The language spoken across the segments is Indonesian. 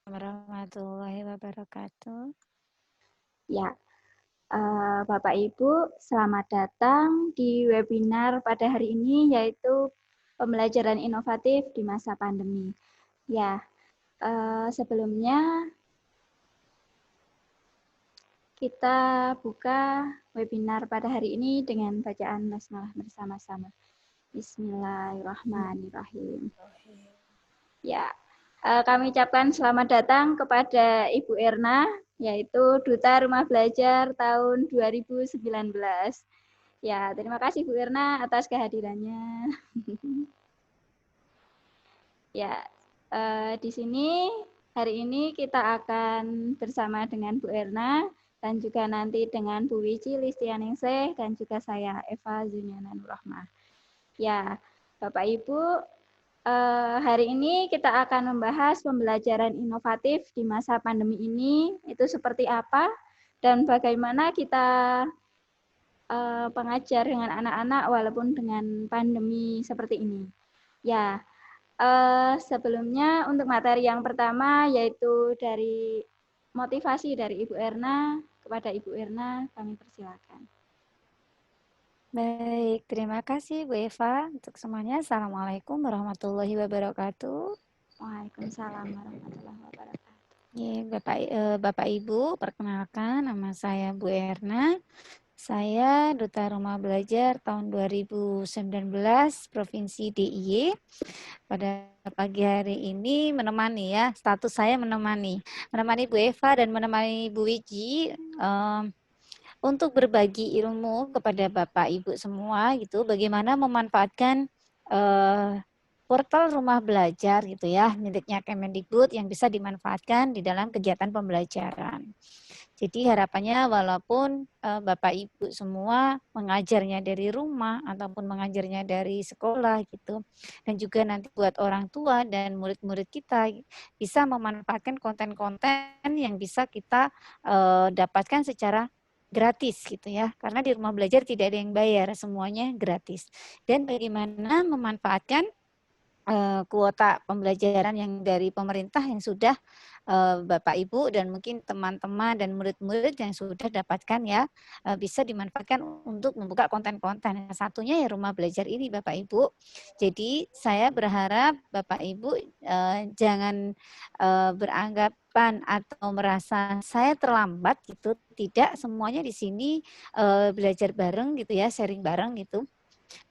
warahmatullahi wabarakatuh. Ya, Bapak Ibu, selamat datang di webinar pada hari ini yaitu pembelajaran inovatif di masa pandemi. Ya, sebelumnya kita buka webinar pada hari ini dengan bacaan basmalah bersama-sama. Bismillahirrahmanirrahim. Ya, kami ucapkan selamat datang kepada Ibu Erna, yaitu Duta Rumah Belajar tahun 2019. Ya, terima kasih Bu Erna atas kehadirannya. Ya, di sini hari ini kita akan bersama dengan Bu Erna dan juga nanti dengan Bu Wiji Listianingsih dan juga saya Eva Zunyana Nurrahmah. Ya, Bapak Ibu, hari ini kita akan membahas pembelajaran inovatif di masa pandemi ini itu seperti apa dan bagaimana kita pengajar dengan anak-anak walaupun dengan pandemi seperti ini. Ya, sebelumnya untuk materi yang pertama yaitu dari motivasi dari Ibu Erna. Kepada Ibu Erna kami persilakan. Baik, terima kasih Bu Eva. Untuk semuanya, Assalamualaikum warahmatullahi wabarakatuh. Waalaikumsalam warahmatullahi wabarakatuh. Ya, Bapak Ibu, perkenalkan nama saya Bu Erna. Saya Duta Rumah Belajar tahun 2019 Provinsi DIY. Pada pagi hari ini menemani ya, status saya menemani Bu Eva dan menemani Bu Wiji untuk berbagi ilmu kepada Bapak Ibu semua gitu, bagaimana memanfaatkan portal rumah belajar gitu ya, miliknya Kemendikbud yang bisa dimanfaatkan di dalam kegiatan pembelajaran. Jadi harapannya walaupun Bapak Ibu semua mengajarnya dari rumah ataupun mengajarnya dari sekolah gitu, dan juga nanti buat orang tua dan murid-murid kita bisa memanfaatkan konten-konten yang bisa kita dapatkan secara gratis gitu ya, karena di rumah belajar tidak ada yang bayar, semuanya gratis. Dan bagaimana memanfaatkan kuota pembelajaran yang dari pemerintah yang sudah Bapak Ibu dan mungkin teman-teman dan murid-murid yang sudah dapatkan ya, bisa dimanfaatkan untuk membuka konten-konten. Satunya ya rumah belajar ini Bapak Ibu. Jadi saya berharap Bapak Ibu jangan beranggapan atau merasa saya terlambat gitu. Tidak, semuanya di sini belajar bareng gitu ya, sharing bareng gitu.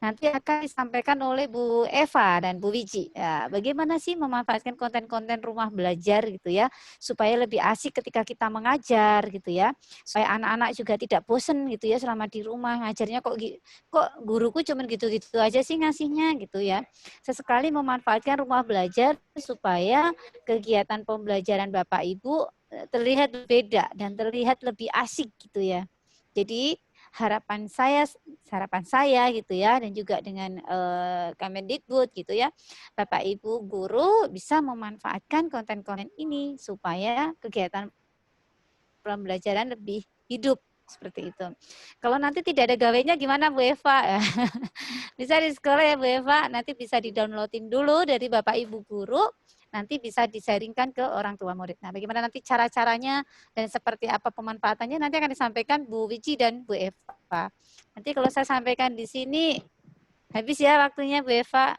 Nanti akan disampaikan oleh Bu Eva dan Bu Wiji. Ya, bagaimana sih memanfaatkan konten-konten rumah belajar gitu ya, supaya lebih asik ketika kita mengajar gitu ya, supaya anak-anak juga tidak bosen gitu ya selama di rumah ngajarnya kok guruku cuma gitu-gitu aja sih ngasihnya gitu ya. Sesekali memanfaatkan rumah belajar supaya kegiatan pembelajaran Bapak Ibu terlihat berbeda dan terlihat lebih asik gitu ya. Jadi harapan saya gitu ya, dan juga dengan Kemendikbud gitu ya, Bapak Ibu guru bisa memanfaatkan konten-konten ini supaya kegiatan pembelajaran lebih hidup seperti itu. Kalau nanti tidak ada gawainya gimana Bu Eva? Bisa di sekolah ya Bu Eva, nanti bisa di-downloadin dulu dari Bapak Ibu guru, nanti bisa disaringkan ke orang tua murid. Nah, bagaimana nanti cara-caranya dan seperti apa pemanfaatannya nanti akan disampaikan Bu Wiji dan Bu Eva. Nanti kalau saya sampaikan di sini, habis ya waktunya Bu Eva.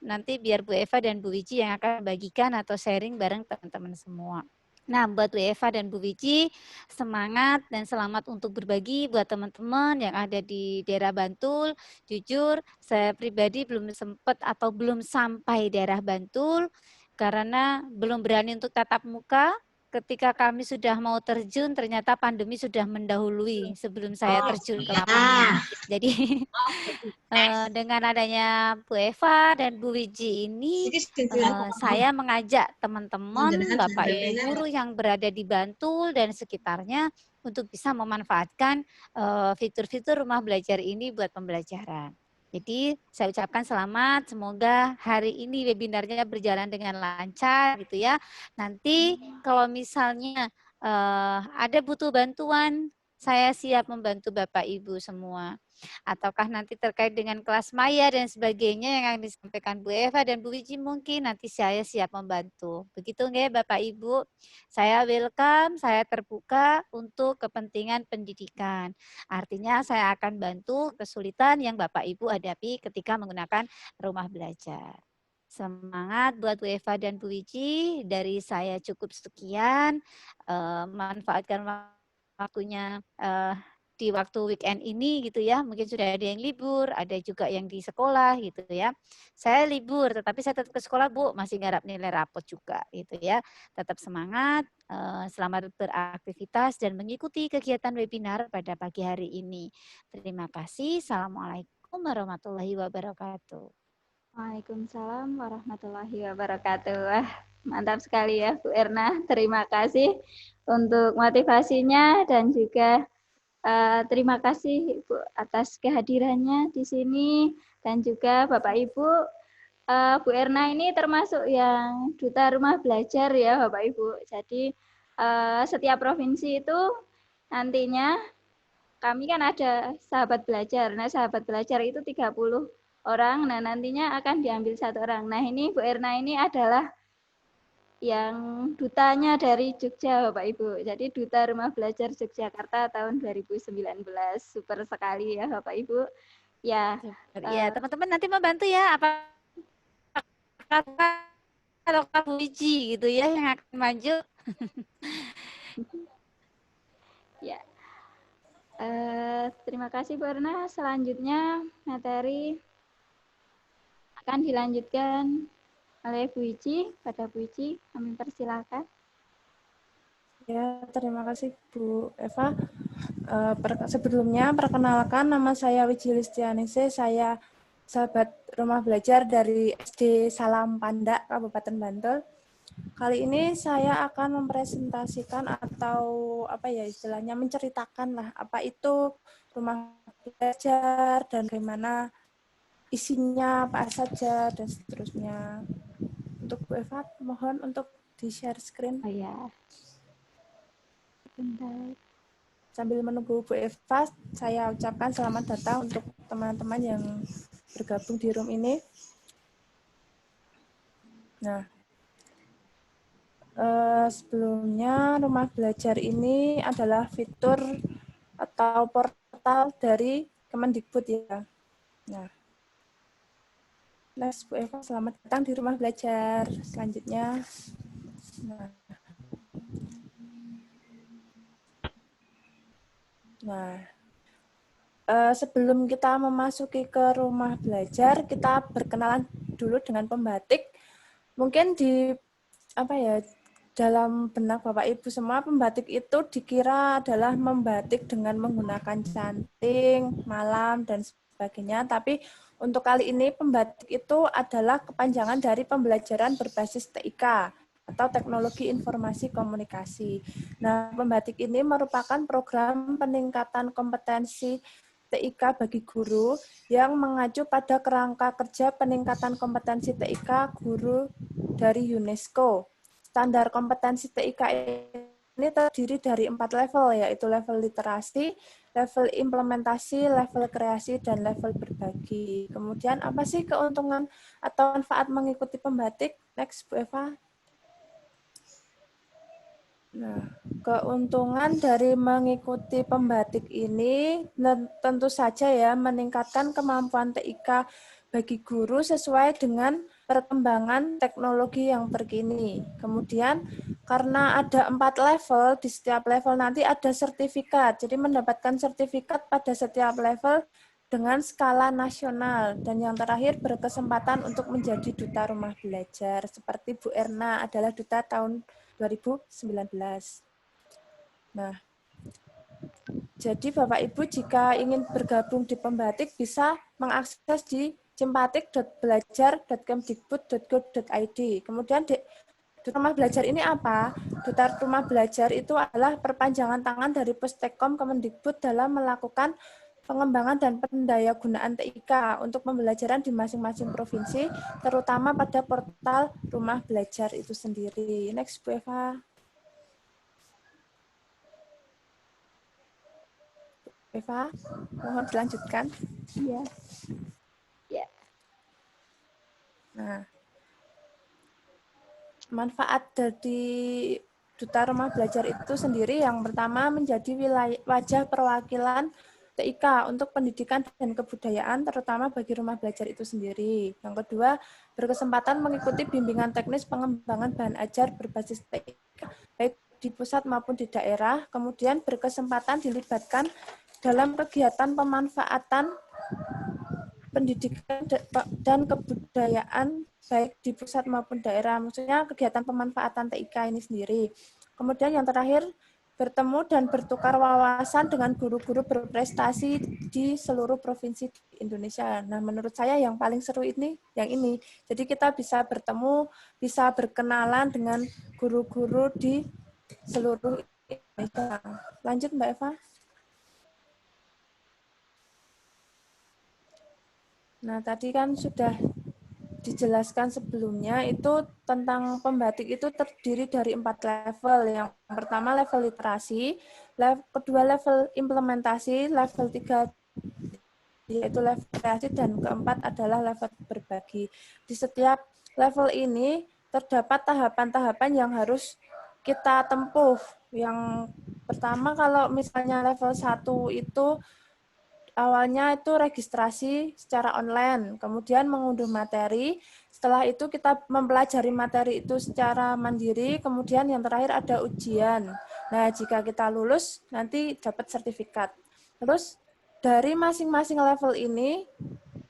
Nanti biar Bu Eva dan Bu Wiji yang akan bagikan atau sharing bareng teman-teman semua. Nah, buat Bu Eva dan Bu Wiji, semangat dan selamat untuk berbagi buat teman-teman yang ada di daerah Bantul. Jujur, saya pribadi belum sempat atau belum sampai daerah Bantul karena belum berani untuk tatap muka. Ketika kami sudah mau terjun, ternyata pandemi sudah mendahului sebelum saya terjun ke lapangan. Jadi dengan adanya Bu Eva dan Bu Wiji ini, saya mengajak teman-teman, Bapak Ibu guru yang berada di Bantul dan sekitarnya untuk bisa memanfaatkan fitur-fitur rumah belajar ini buat pembelajaran. Jadi saya ucapkan selamat, semoga hari ini webinarnya berjalan dengan lancar gitu ya. Nanti kalau misalnya ada butuh bantuan, saya siap membantu Bapak Ibu semua. ataukah nanti terkait dengan kelas maya dan sebagainya yang akan disampaikan Bu Eva dan Bu Wiji, mungkin nanti saya siap membantu. Begitu nggih Bapak Ibu? Saya welcome, saya terbuka untuk kepentingan pendidikan. Artinya saya akan bantu kesulitan yang Bapak Ibu hadapi ketika menggunakan rumah belajar. Semangat buat Bu Eva dan Bu Wiji. Dari saya cukup sekian. Manfaatkan waktunya di waktu weekend ini gitu ya. Mungkin sudah ada yang libur, ada juga yang di sekolah gitu ya. Saya libur, tetapi saya tetap ke sekolah Bu, masih ngarap nilai rapot juga gitu ya. Tetap semangat, selamat beraktivitas dan mengikuti kegiatan webinar pada pagi hari ini. Terima kasih. Assalamualaikum warahmatullahi wabarakatuh. Waalaikumsalam warahmatullahi wabarakatuh. Wah, mantap sekali ya Bu Erna. Terima kasih untuk motivasinya dan juga terima kasih Ibu atas kehadirannya di sini dan juga Bapak Ibu. Bu Erna ini termasuk yang duta rumah belajar ya Bapak Ibu. Jadi setiap provinsi itu nantinya kami kan ada sahabat belajar. Nah, sahabat belajar itu 30 orang. Nah, nantinya akan diambil satu orang. Nah, ini Bu Erna ini adalah yang dutanya dari Jogja, Bapak Ibu. Jadi duta rumah belajar Yogyakarta tahun 2019. Super sekali ya, Bapak Ibu. Ya. Ya, teman-teman nanti membantu ya apa kata atau Bu Wiji gitu ya yang akan maju. Ya. Terima kasih Bu Erna. Selanjutnya materi akan dilanjutkan oleh Bu Wiji. Pada Bu Wiji, kami persilakan. Ya, terima kasih Bu Eva. Sebelumnya perkenalkan, nama saya Wiji Listianise, saya sahabat rumah belajar dari SD Salam Pandak, Kabupaten Bantul. Kali ini saya akan mempresentasikan atau apa ya istilahnya menceritakan lah apa itu rumah belajar dan bagaimana isinya apa saja dan seterusnya. Untuk Bu Eva mohon untuk di-share screen. Oh ya. Bentar. Sambil menunggu Bu Eva, saya ucapkan selamat datang untuk teman-teman yang bergabung di room ini. Nah, sebelumnya rumah belajar ini adalah fitur atau portal dari Kemendikbud ya. Nah, next Bu Eva, selamat datang di rumah belajar. Selanjutnya, sebelum kita memasuki ke rumah belajar, kita berkenalan dulu dengan pembatik. Mungkin di apa ya dalam benak Bapak Ibu semua, pembatik itu dikira adalah membatik dengan menggunakan canting, malam dan sebagainya. Tapi untuk kali ini pembatik itu adalah kepanjangan dari pembelajaran berbasis TIK atau Teknologi Informasi Komunikasi. Nah, pembatik ini merupakan program peningkatan kompetensi TIK bagi guru yang mengacu pada kerangka kerja peningkatan kompetensi TIK guru dari UNESCO. Standar kompetensi TIK ini terdiri dari 4 level, yaitu level literasi, level implementasi, level kreasi, dan level berbagi. Kemudian apa sih keuntungan atau manfaat mengikuti pembatik? Next, Bu Eva. Nah, keuntungan dari mengikuti pembatik ini tentu saja ya meningkatkan kemampuan TIK bagi guru sesuai dengan perkembangan teknologi yang terkini. Kemudian karena ada 4 level, di setiap level nanti ada sertifikat. Jadi mendapatkan sertifikat pada setiap level dengan skala nasional. Dan yang terakhir berkesempatan untuk menjadi duta rumah belajar. Seperti Bu Erna adalah duta tahun 2019. Nah, jadi Bapak Ibu jika ingin bergabung di pembatik bisa mengakses di jempatik.belajar.kemdikbud.go.id. Kemudian duta rumah belajar ini apa? Duta rumah belajar itu adalah perpanjangan tangan dari Pustekkom Kemendikbud dalam melakukan pengembangan dan pendayagunaan TIK untuk pembelajaran di masing-masing provinsi, terutama pada portal rumah belajar itu sendiri. Next, Bu Eva. Eva, mohon dilanjutkan. Iya. Ya. Nah, manfaat dari Duta Rumah Belajar itu sendiri yang pertama menjadi wajah perwakilan TIK untuk pendidikan dan kebudayaan terutama bagi rumah belajar itu sendiri. Yang kedua, berkesempatan mengikuti bimbingan teknis pengembangan bahan ajar berbasis TIK baik di pusat maupun di daerah. Kemudian berkesempatan dilibatkan dalam kegiatan pemanfaatan pendidikan dan kebudayaan baik di pusat maupun daerah, maksudnya kegiatan pemanfaatan TIK ini sendiri. Kemudian yang terakhir, bertemu dan bertukar wawasan dengan guru-guru berprestasi di seluruh provinsi di Indonesia. Nah, menurut saya yang paling seru ini, yang ini. Jadi kita bisa bertemu, bisa berkenalan dengan guru-guru di seluruh Indonesia. Lanjut Mbak Eva. Nah, tadi kan sudah dijelaskan sebelumnya itu tentang pembatik itu terdiri dari 4 level. Yang pertama level literasi, kedua level implementasi, level 3 yaitu level kreasi, dan keempat adalah level berbagi. Di setiap level ini terdapat tahapan-tahapan yang harus kita tempuh. Yang pertama kalau misalnya level 1 itu awalnya itu registrasi secara online, kemudian mengunduh materi, setelah itu kita mempelajari materi itu secara mandiri, kemudian yang terakhir ada ujian. Nah, jika kita lulus, nanti dapat sertifikat. Terus, dari masing-masing level ini,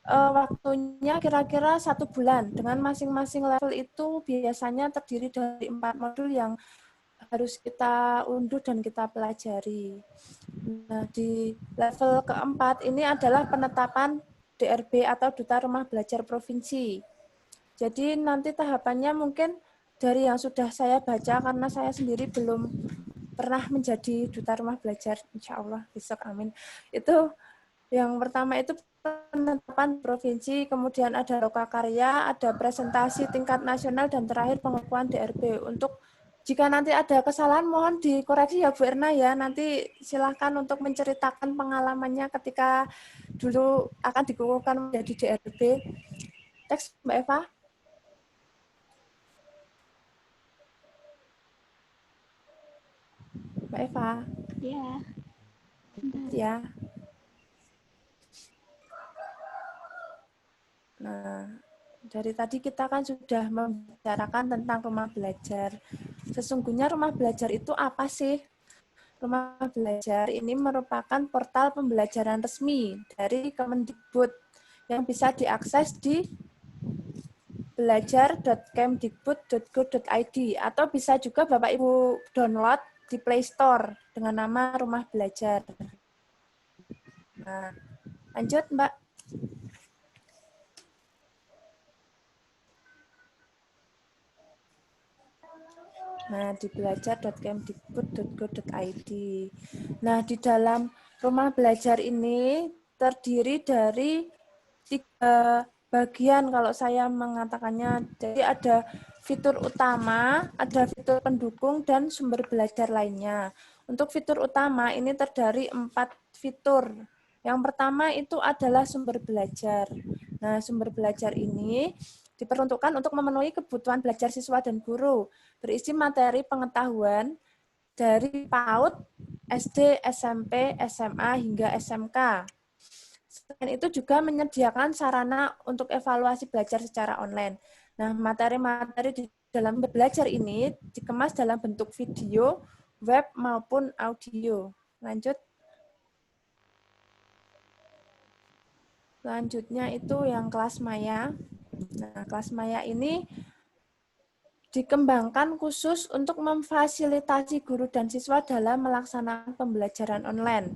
waktunya kira-kira 1 bulan. Dengan masing-masing level itu biasanya terdiri dari 4 modul yang harus kita unduh dan kita pelajari. Nah, di level keempat ini adalah penetapan DRB atau Duta Rumah Belajar Provinsi. Jadi nanti tahapannya mungkin dari yang sudah saya baca, karena saya sendiri belum pernah menjadi Duta Rumah Belajar, insya Allah besok, amin. Itu yang pertama itu penetapan provinsi, kemudian ada lokakarya, ada presentasi tingkat nasional, dan terakhir pengukuhan DRB. Untuk jika nanti ada kesalahan mohon dikoreksi ya Bu Erna ya. Nanti silahkan untuk menceritakan pengalamannya ketika dulu akan dikukuhkan menjadi DRB. Teks Mbak Eva. Mbak Eva. Iya. Ya. Nah, dari tadi kita kan sudah membicarakan tentang rumah belajar. Sesungguhnya rumah belajar itu apa sih? Rumah belajar ini merupakan portal pembelajaran resmi dari Kemendikbud yang bisa diakses di belajar.kemdikbud.go.id atau bisa juga Bapak Ibu download di Play Store dengan nama Rumah Belajar. Nah, lanjut Mbak. Nah, di belajar.kemdikbud.go.id. Nah, di dalam rumah belajar ini terdiri dari 3 bagian kalau saya mengatakannya. Jadi ada fitur utama, ada fitur pendukung, dan sumber belajar lainnya. Untuk fitur utama ini terdiri 4 fitur. Yang pertama itu adalah sumber belajar. Nah, sumber belajar ini diperuntukkan untuk memenuhi kebutuhan belajar siswa dan guru, berisi materi pengetahuan dari PAUD, SD, SMP, SMA, hingga SMK. Selain itu juga menyediakan sarana untuk evaluasi belajar secara online. Nah, materi-materi di dalam belajar ini dikemas dalam bentuk video, web, maupun audio. Lanjut. Selanjutnya itu yang kelas maya. Nah, kelas maya ini dikembangkan khusus untuk memfasilitasi guru dan siswa dalam melaksanakan pembelajaran online.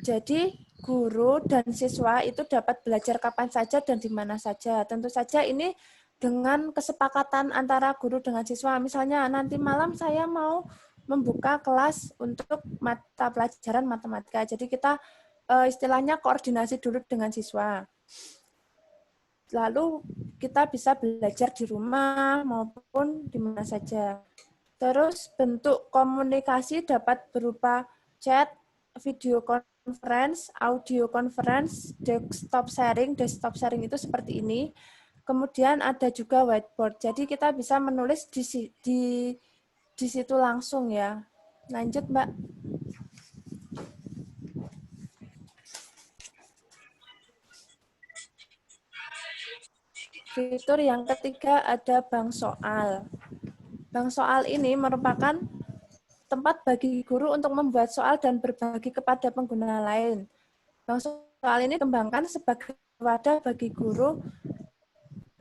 Jadi, guru dan siswa itu dapat belajar kapan saja dan di mana saja. Tentu saja ini dengan kesepakatan antara guru dengan siswa. Misalnya nanti malam saya mau membuka kelas untuk mata pelajaran matematika. Jadi kita istilahnya koordinasi dulu dengan siswa. Lalu kita bisa belajar di rumah maupun di mana saja. Terus bentuk komunikasi dapat berupa chat, video conference, audio conference, desktop sharing itu seperti ini. Kemudian ada juga whiteboard. Jadi kita bisa menulis di situ langsung ya. Lanjut, Mbak. Fitur yang ketiga ada bank soal. Bank soal ini merupakan tempat bagi guru untuk membuat soal dan berbagi kepada pengguna lain. Bank soal ini dikembangkan sebagai wadah bagi guru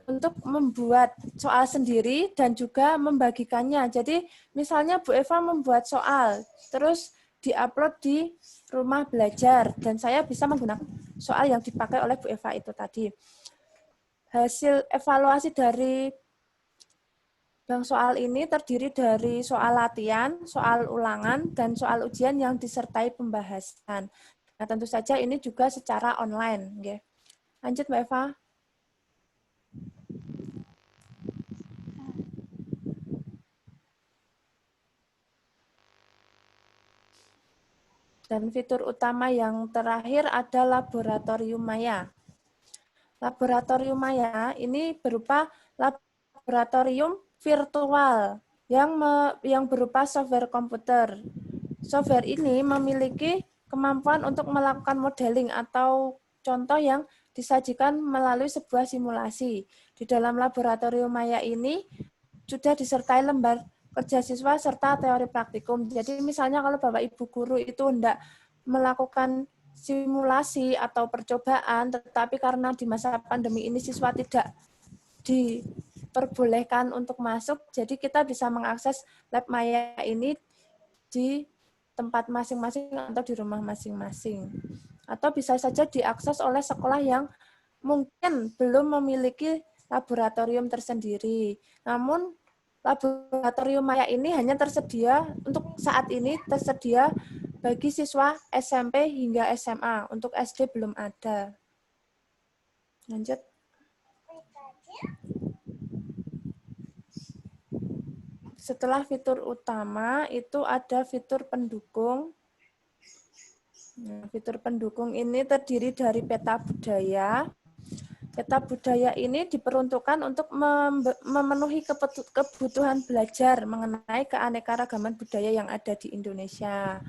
untuk membuat soal sendiri dan juga membagikannya. Jadi misalnya Bu Eva membuat soal, terus diupload di rumah belajar, dan saya bisa menggunakan soal yang dipakai oleh Bu Eva itu tadi. Hasil evaluasi dari bank soal ini terdiri dari soal latihan, soal ulangan, dan soal ujian yang disertai pembahasan. Nah, tentu saja ini juga secara online. Lanjut, Mbak Eva. Dan fitur utama yang terakhir ada laboratorium maya. Laboratorium maya ini berupa laboratorium virtual yang berupa software komputer. Software ini memiliki kemampuan untuk melakukan modeling atau contoh yang disajikan melalui sebuah simulasi. Di dalam laboratorium maya ini sudah disertai lembar kerja siswa serta teori praktikum. Jadi misalnya kalau Bapak Ibu guru itu hendak melakukan simulasi atau percobaan, tetapi karena di masa pandemi ini siswa tidak diperbolehkan untuk masuk, jadi kita bisa mengakses lab maya ini di tempat masing-masing atau di rumah masing-masing. Atau bisa saja diakses oleh sekolah yang mungkin belum memiliki laboratorium tersendiri. Namun laboratorium maya ini hanya tersedia untuk saat ini tersedia bagi siswa SMP hingga SMA. Untuk SD belum ada. Lanjut. Setelah fitur utama itu ada fitur pendukung. Nah, fitur pendukung ini terdiri dari peta budaya. Peta budaya ini diperuntukkan untuk memenuhi kebutuhan belajar mengenai keanekaragaman budaya yang ada di Indonesia.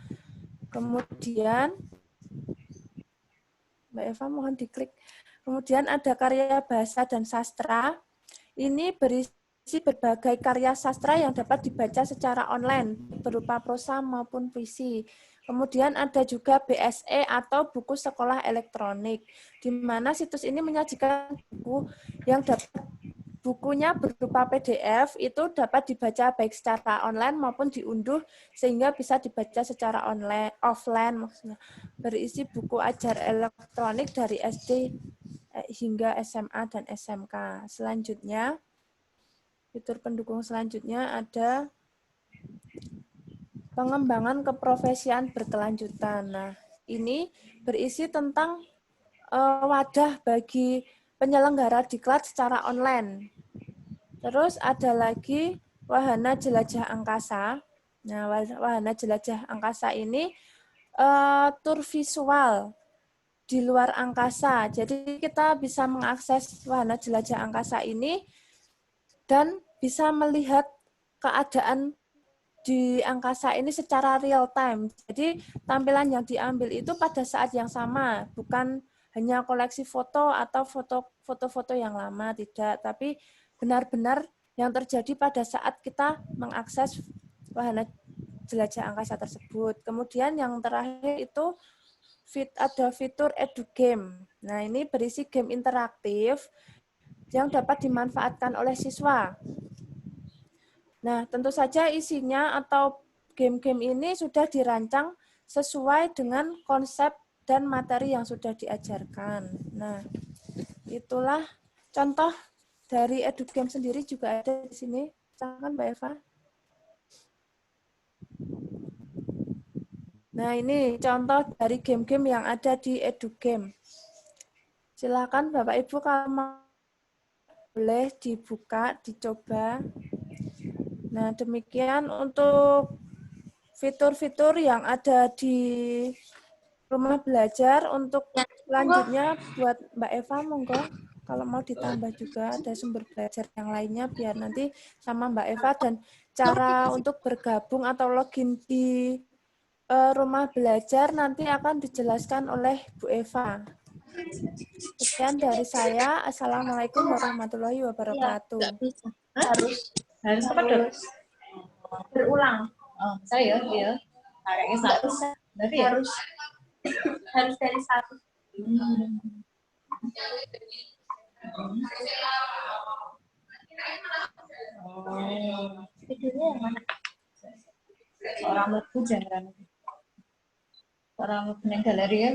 Kemudian, Mbak Eva mohon diklik. Kemudian ada karya bahasa dan sastra. Ini berisi berbagai karya sastra yang dapat dibaca secara online, berupa prosa maupun puisi. Kemudian ada juga BSE atau buku sekolah elektronik, di mana situs ini menyajikan buku yang bukunya berupa PDF, itu dapat dibaca baik secara online maupun diunduh sehingga bisa dibaca secara offline maksudnya. Berisi buku ajar elektronik dari SD hingga SMA dan SMK. Selanjutnya, fitur pendukung selanjutnya ada pengembangan keprofesian berkelanjutan. Nah, ini berisi tentang wadah bagi penyelenggara diklat secara online. Terus ada lagi wahana jelajah angkasa. Nah, wahana jelajah angkasa ini tur visual di luar angkasa. Jadi kita bisa mengakses wahana jelajah angkasa ini dan bisa melihat keadaan di angkasa ini secara real time. Jadi tampilan yang diambil itu pada saat yang sama, bukan hanya koleksi foto atau foto-foto yang lama, tidak, tapi benar-benar yang terjadi pada saat kita mengakses wahana jelajah angkasa tersebut. Kemudian yang terakhir itu ada fitur edugame. Nah, ini berisi game interaktif yang dapat dimanfaatkan oleh siswa. Nah, tentu saja isinya atau game-game ini sudah dirancang sesuai dengan konsep dan materi yang sudah diajarkan. Nah, itulah contoh dari edugame sendiri juga ada di sini. Silakan Mbak Eva. Nah, ini contoh dari game-game yang ada di edugame. Silakan Bapak Ibu kalau boleh dibuka, dicoba. Nah, demikian untuk fitur-fitur yang ada di rumah belajar untuk selanjutnya buat Mbak Eva, monggo. Kalau mau ditambah juga ada sumber belajar yang lainnya biar nanti sama Mbak Eva, dan cara untuk bergabung atau login di rumah belajar nanti akan dijelaskan oleh Bu Eva. Sekian dari saya. Assalamualaikum warahmatullahi wabarakatuh. Harus apa dong? Berulang. Oh, saya ya. Kayaknya satu. Berarti ya? Harus dari satu. Videonya yang mana? Orang lebu jangan. Orang lebu yang galeri ya.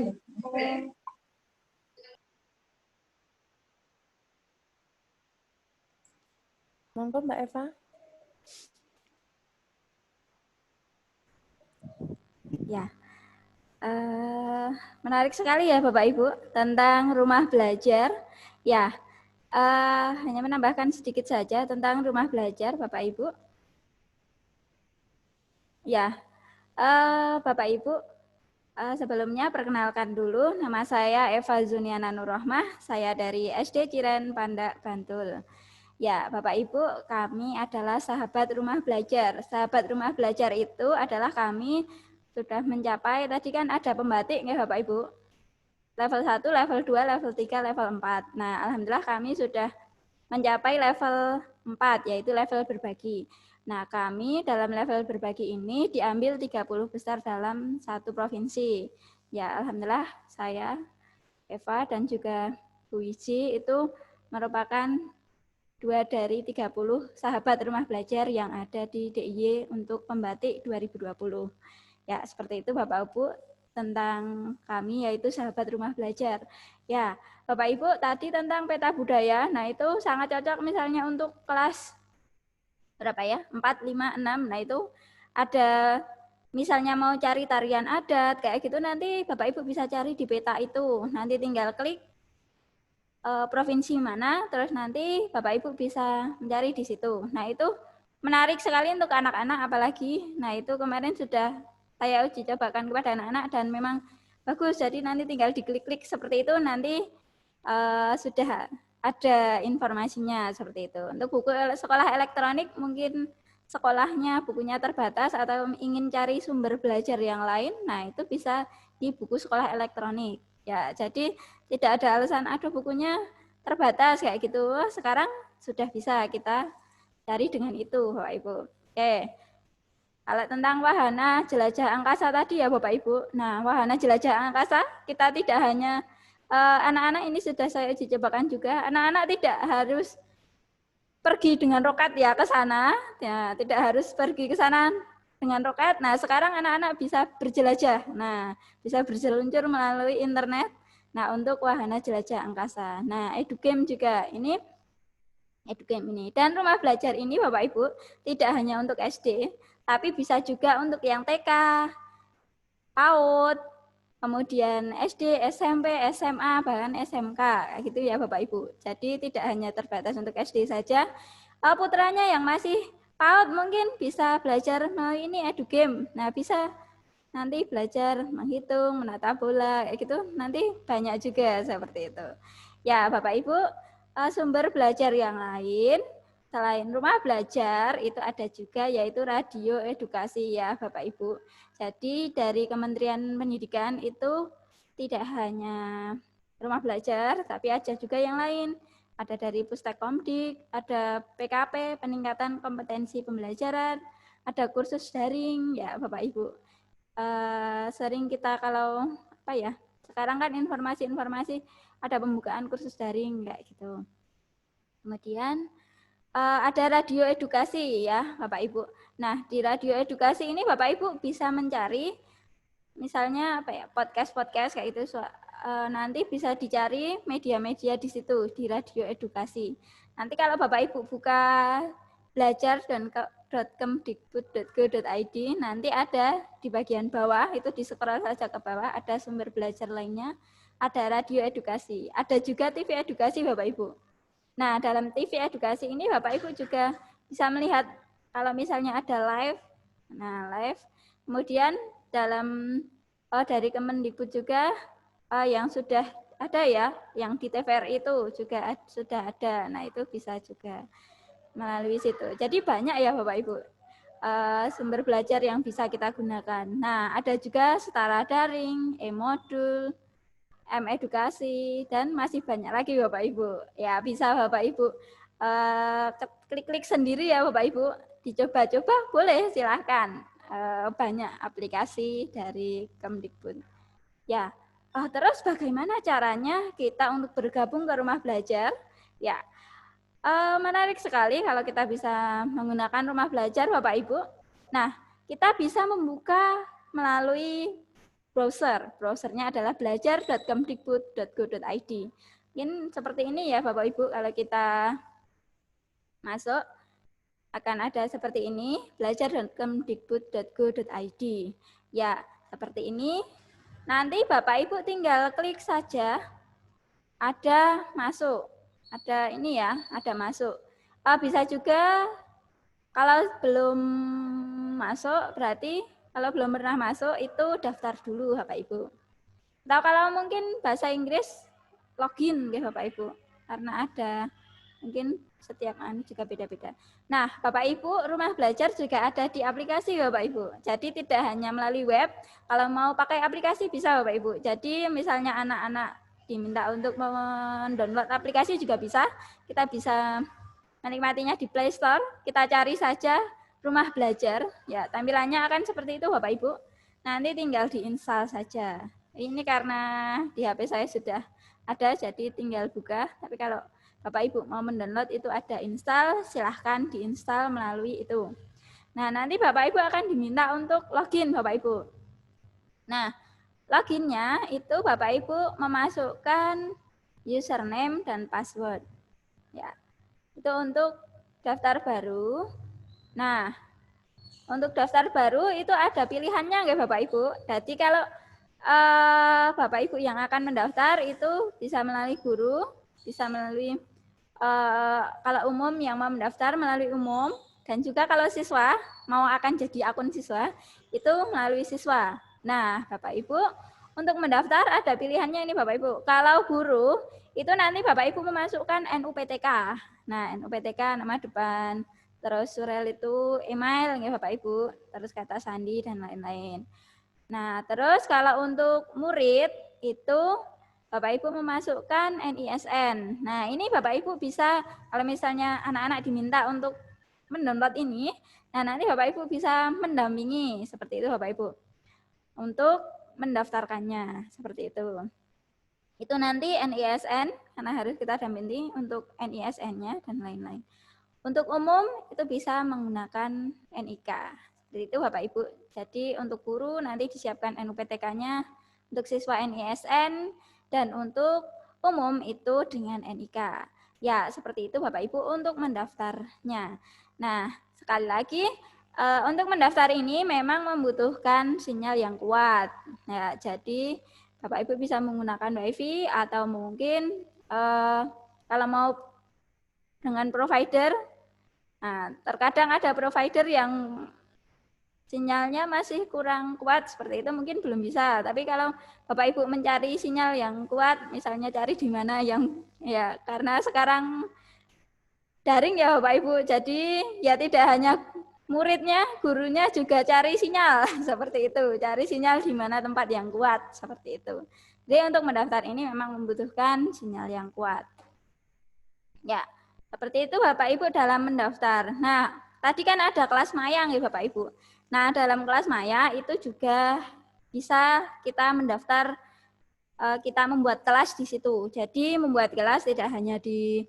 Monggo Mbak Eva. Ya, menarik sekali ya Bapak Ibu tentang rumah belajar. Ya, hanya menambahkan sedikit saja tentang rumah belajar Bapak Ibu. Ya, Bapak Ibu, sebelumnya perkenalkan dulu, nama saya Eva Zuniana Nurrohmah, saya dari SD Ciren Pandak, Bantul. Ya, Bapak Ibu, kami adalah sahabat rumah belajar. Sahabat rumah belajar itu adalah kami sudah mencapai, tadi kan ada pembatik nggak Bapak Ibu? Level 1, level 2, level 3, level 4. Nah, alhamdulillah kami sudah mencapai level 4, yaitu level berbagi. Nah, kami dalam level berbagi ini diambil 30 besar dalam satu provinsi. Ya, alhamdulillah saya, Eva, dan juga Bu Wiji itu merupakan 2 dari 30 sahabat rumah belajar yang ada di DIY untuk pembatik 2020. Ya, seperti itu Bapak Ibu tentang kami, yaitu sahabat rumah belajar. Ya, Bapak Ibu tadi tentang peta budaya, nah itu sangat cocok misalnya untuk kelas berapa ya? 4, 5, 6. Nah itu ada misalnya mau cari tarian adat kayak gitu, nanti Bapak Ibu bisa cari di peta itu. Nanti tinggal klik provinsi mana, terus nanti Bapak Ibu bisa mencari di situ. Nah itu menarik sekali untuk anak-anak apalagi. Nah itu kemarin sudah saya uji cobakan kepada anak-anak dan memang bagus. Jadi nanti tinggal diklik-klik seperti itu, nanti sudah ada informasinya seperti itu. Untuk buku sekolah elektronik mungkin sekolahnya bukunya terbatas atau ingin cari sumber belajar yang lain, nah itu bisa di buku sekolah elektronik. Ya, jadi tidak ada alasan aduh bukunya terbatas kayak gitu. Sekarang sudah bisa kita cari dengan itu, Bapak Ibu. Oke. Kalau tentang wahana jelajah angkasa tadi ya Bapak Ibu. Nah, wahana jelajah angkasa kita tidak hanya anak-anak ini sudah saya uji cobakan juga. Anak-anak tidak harus pergi dengan roket ya ke sana, ya tidak harus pergi ke sana dengan roket. Nah, sekarang anak-anak bisa berjelajah. Nah, bisa berseluncur melalui internet. Nah, untuk wahana jelajah angkasa. Nah, EduGame juga ini EduGame ini. Dan rumah belajar ini Bapak Ibu tidak hanya untuk SD, tapi bisa juga untuk yang TK, PAUD, kemudian SD, SMP, SMA, bahkan SMK, gitu ya Bapak Ibu. Jadi tidak hanya terbatas untuk SD saja. Putranya yang masih PAUD mungkin bisa belajar melalui ini EduGame. Nah, bisa nanti belajar menghitung, menata bola, kayak gitu. Nanti banyak juga seperti itu. Ya, Bapak Ibu, sumber belajar yang lain selain rumah belajar itu ada juga yaitu radio edukasi ya Bapak Ibu. Jadi dari Kementerian Pendidikan itu tidak hanya rumah belajar, tapi ada juga yang lain. Ada dari Pustekkomdik, ada PKP, peningkatan kompetensi pembelajaran, ada kursus daring ya Bapak Ibu. Sering kita kalau apa ya, sekarang kan informasi-informasi ada pembukaan kursus daring kayak gitu. Kemudian ada radio edukasi ya Bapak Ibu. Nah, di radio edukasi ini Bapak Ibu bisa mencari misalnya apa ya, podcast kayak gitu. Nanti bisa dicari media-media di situ di radio edukasi. Nanti kalau Bapak Ibu buka belajar.kemdikbud.go.id, nanti ada di bagian bawah, itu di scroll saja ke bawah, ada sumber belajar lainnya, ada radio edukasi, ada juga TV edukasi Bapak Ibu. Nah, dalam TV edukasi ini Bapak Ibu juga bisa melihat kalau misalnya ada live, nah live, kemudian dalam dari Kemendikbud juga yang sudah ada ya, yang di TVRI itu juga sudah ada. Nah, itu bisa juga melalui situ. Jadi banyak ya Bapak Ibu sumber belajar yang bisa kita gunakan. Nah, ada juga setara daring, e-modul, M-edukasi, dan masih banyak lagi Bapak Ibu. Ya, bisa Bapak Ibu klik-klik sendiri ya Bapak Ibu. Dicoba-coba boleh, silahkan. Banyak aplikasi dari Kemdikbud. Ya, terus bagaimana caranya kita untuk bergabung ke rumah belajar? Ya, menarik sekali kalau kita bisa menggunakan rumah belajar Bapak Ibu. Nah, kita bisa membuka melalui browser. Browsernya adalah belajar.kemdikbud.go.id. Mungkin seperti ini ya Bapak Ibu, kalau kita masuk akan ada seperti ini, belajar.kemdikbud.go.id. Ya, seperti ini. Nanti Bapak Ibu tinggal klik saja, ada masuk. Ada ini ya, ada masuk. Bisa juga kalau belum masuk, berarti kalau belum pernah masuk itu daftar dulu Bapak Ibu. Atau kalau mungkin bahasa Inggris, login ya Bapak Ibu. Karena ada, mungkin setiap juga beda-beda. Nah, Bapak Ibu, rumah belajar juga ada di aplikasi Bapak Ibu. Jadi tidak hanya melalui web, kalau mau pakai aplikasi bisa Bapak Ibu. Jadi misalnya anak-anak diminta untuk mendownload aplikasi juga bisa. Kita bisa menikmatinya di Play Store. Kita cari saja rumah belajar. Ya, tampilannya akan seperti itu Bapak Ibu. Nanti tinggal diinstal saja. Ini karena di HP saya sudah ada, jadi tinggal buka. Tapi kalau Bapak Ibu mau mendownload itu ada install, silahkan diinstal melalui itu. Nah, nanti Bapak Ibu akan diminta untuk login Bapak Ibu. Nah, loginnya itu Bapak Ibu memasukkan username dan password. Ya, itu untuk daftar baru. Nah, untuk daftar baru itu ada pilihannya nggak Bapak Ibu. Jadi kalau Bapak Ibu yang akan mendaftar itu bisa melalui guru, bisa melalui kalau umum yang mau mendaftar melalui umum, dan juga kalau siswa mau akan jadi akun siswa itu melalui siswa. Nah, Bapak Ibu untuk mendaftar ada pilihannya ini Bapak Ibu. Kalau guru itu nanti Bapak Ibu memasukkan NUPTK. Nah, NUPTK nama depan, terus surel itu email ya Bapak Ibu, terus kata sandi dan lain-lain. Nah, terus kalau untuk murid itu Bapak Ibu memasukkan NISN. Nah, ini Bapak Ibu bisa kalau misalnya anak-anak diminta untuk mendownload ini, nah nanti Bapak Ibu bisa mendampingi seperti itu Bapak Ibu. Untuk mendaftarkannya seperti itu. Itu nanti NISN karena harus kita dampingi untuk NISN-nya dan lain-lain. Untuk umum itu bisa menggunakan NIK. Seperti itu Bapak Ibu. Jadi untuk guru nanti disiapkan NUPTK-nya, untuk siswa NISN, dan untuk umum itu dengan NIK. Ya, seperti itu Bapak Ibu untuk mendaftarnya. Nah, sekali lagi untuk mendaftar ini memang membutuhkan sinyal yang kuat. Ya, jadi Bapak Ibu bisa menggunakan WiFi atau mungkin kalau mau dengan provider. Nah, terkadang ada provider yang sinyalnya masih kurang kuat, seperti itu mungkin belum bisa. Tapi kalau Bapak Ibu mencari sinyal yang kuat, misalnya cari di mana yang ya karena sekarang daring ya Bapak Ibu, jadi ya tidak hanya muridnya, gurunya juga cari sinyal seperti itu, cari sinyal di mana tempat yang kuat seperti itu. Jadi untuk mendaftar ini memang membutuhkan sinyal yang kuat. Ya, seperti itu Bapak Ibu dalam mendaftar. Nah, tadi kan ada kelas maya ya Bapak Ibu. Nah, dalam kelas maya itu juga bisa kita mendaftar, kita membuat kelas di situ. Jadi membuat kelas tidak hanya di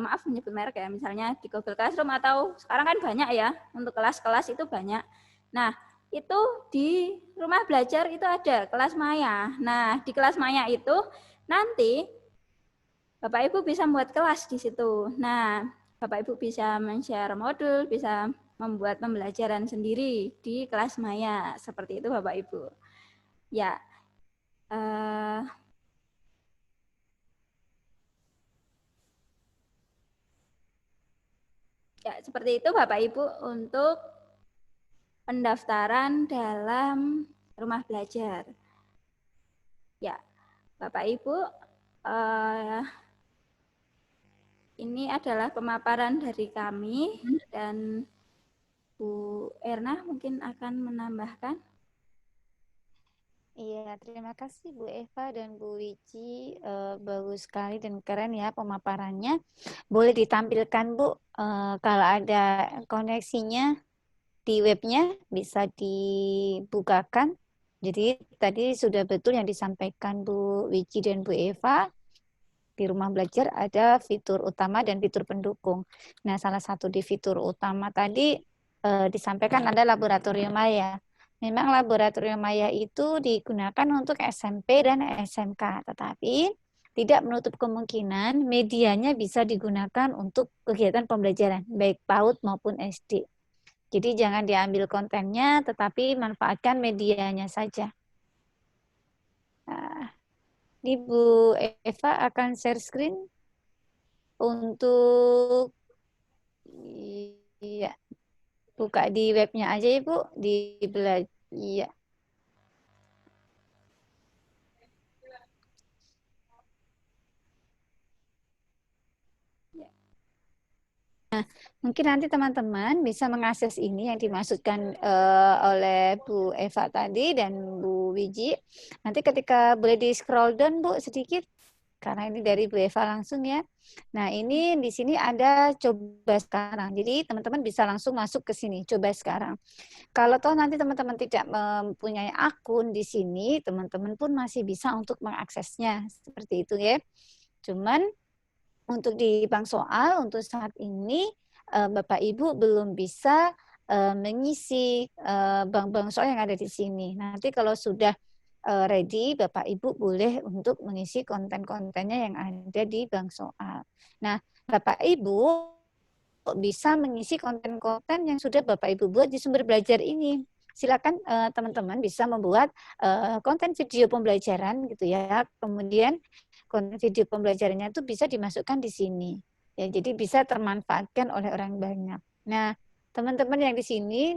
maaf menyebut merek ya, misalnya di Google Classroom atau sekarang kan banyak ya, untuk kelas-kelas itu banyak. Nah, itu di rumah belajar itu ada kelas maya. Nah, di kelas maya itu nanti Bapak Ibu bisa membuat kelas di situ. Nah, Bapak Ibu bisa men-share modul, bisa membuat pembelajaran sendiri di kelas maya. Seperti itu Bapak Ibu. Ya, ya, seperti itu Bapak Ibu untuk pendaftaran dalam rumah belajar. Ya, Bapak Ibu, ini adalah pemaparan dari kami dan Bu Erna mungkin akan menambahkan. Iya, terima kasih Bu Eva dan Bu Wiji. Bagus sekali dan keren ya pemaparannya. Boleh ditampilkan Bu, kalau ada koneksinya di webnya bisa dibukakan. Jadi tadi sudah betul yang disampaikan Bu Wiji dan Bu Eva. Di rumah belajar ada fitur utama dan fitur pendukung. Nah, salah satu di fitur utama tadi disampaikan ada laboratorium maya. Memang laboratorium maya itu digunakan untuk SMP dan SMK, tetapi tidak menutup kemungkinan medianya bisa digunakan untuk kegiatan pembelajaran, baik PAUD maupun SD. Jadi jangan diambil kontennya, tetapi manfaatkan medianya saja. Nah, ini Bu Eva akan share screen untuk iya, buka di webnya aja ya Bu, di belajar. Iya. Mungkin nanti teman-teman bisa mengakses ini yang dimaksudkan oleh Bu Eva tadi dan Bu Wiji. Nanti ketika boleh di scroll down Bu sedikit, karena ini dari Bu Eva langsung ya. Nah ini di sini ada coba sekarang. Jadi teman-teman bisa langsung masuk ke sini, coba sekarang. Kalau toh nanti teman-teman tidak mempunyai akun di sini, teman-teman pun masih bisa untuk mengaksesnya. Seperti itu ya. Cuman untuk di bank soal, untuk saat ini Bapak Ibu belum bisa mengisi bank-bank soal yang ada di sini. Nanti kalau sudah ready, Bapak Ibu boleh untuk mengisi konten-kontennya yang ada di bank soal. Nah, Bapak Ibu bisa mengisi konten-konten yang sudah Bapak Ibu buat di sumber belajar ini. Silakan teman-teman bisa membuat konten video pembelajaran gitu ya. Kemudian konten video pembelajarannya itu bisa dimasukkan di sini. Ya, jadi bisa termanfaatkan oleh orang banyak. Nah, teman-teman yang di sini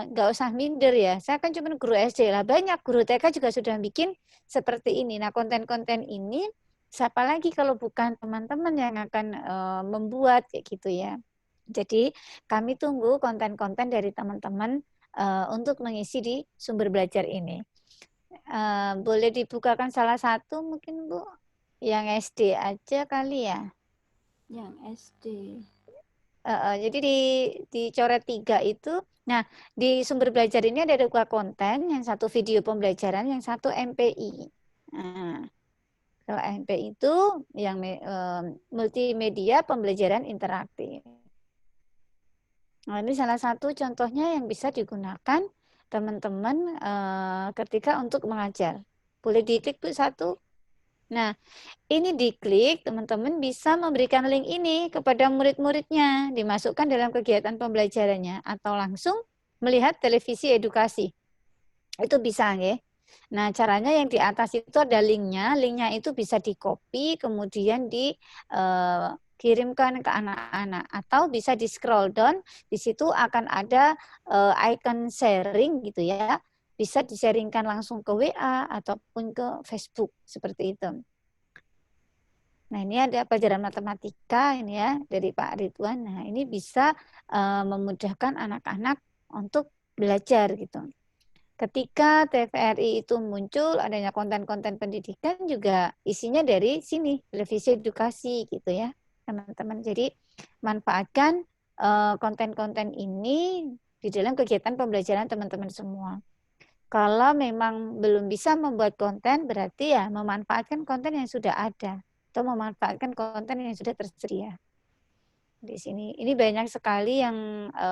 nggak usah minder ya. Saya kan cuma guru SD lah. Banyak guru TK juga sudah bikin seperti ini. Nah, konten-konten ini siapa lagi kalau bukan teman-teman yang akan membuat kayak gitu ya. Jadi kami tunggu konten-konten dari teman-teman untuk mengisi di sumber belajar ini. Boleh dibukakan salah satu mungkin Bu, yang SD aja kali ya. Yang SD. Jadi dicoret 3 itu. Nah, di sumber belajar ini ada 2 konten, yang satu video pembelajaran, yang satu MPI. Nah, kalau MPI itu yang multimedia pembelajaran interaktif. Nah, ini salah satu contohnya yang bisa digunakan teman-teman ketika untuk mengajar. Boleh diklik Bu satu. Nah, ini diklik, teman-teman bisa memberikan link ini kepada murid-muridnya, dimasukkan dalam kegiatan pembelajarannya, atau langsung melihat televisi edukasi. Itu bisa, ya. Nah, caranya yang di atas itu ada linknya itu bisa di-copy, kemudian dikirimkan ke anak-anak, atau bisa di-scroll down, di situ akan ada icon sharing gitu ya, bisa di-sharingkan langsung ke WA ataupun ke Facebook, seperti itu. Nah, ini ada pelajaran matematika ini ya dari Pak Ridwan. Nah, ini bisa memudahkan anak-anak untuk belajar gitu. Ketika TVRI itu muncul, adanya konten-konten pendidikan juga isinya dari sini, televisi edukasi gitu ya, teman-teman. Jadi manfaatkan konten-konten ini di dalam kegiatan pembelajaran teman-teman semua. Kalau memang belum bisa membuat konten, berarti ya memanfaatkan konten yang sudah ada atau memanfaatkan konten yang sudah tersedia. Di sini ini banyak sekali yang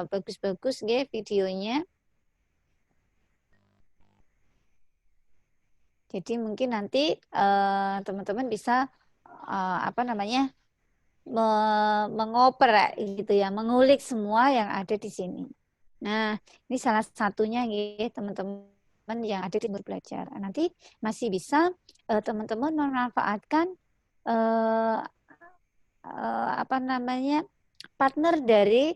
bagus-bagus ya videonya. Jadi mungkin nanti teman-teman bisa mengoper gitu ya, mengulik semua yang ada di sini. Nah, ini salah satunya ya teman-teman yang ada di sumber belajar. Nanti masih bisa teman-teman memanfaatkan partner dari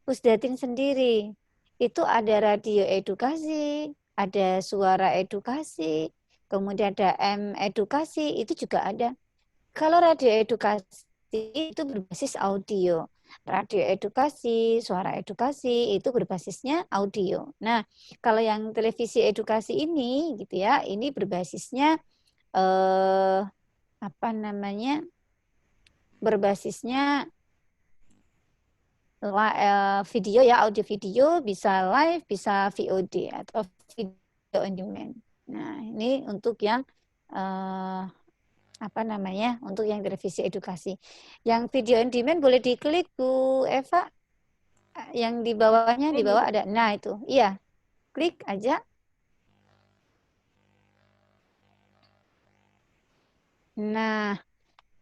Pusdatin sendiri. Itu ada radio edukasi, ada suara edukasi, kemudian ada M edukasi, itu juga ada. Kalau radio edukasi itu berbasis audio. Radio edukasi, suara edukasi itu berbasisnya audio. Nah, kalau yang televisi edukasi ini gitu ya, ini berbasisnya apa namanya? Berbasisnya video ya, audio video, bisa live, bisa VOD atau video on demand. Nah, ini untuk yang apa namanya? Untuk yang televisi edukasi. Yang video on demand boleh diklik Bu Eva. Yang di bawahnya, di bawah ada. Nah, itu. Iya. Klik aja. Nah,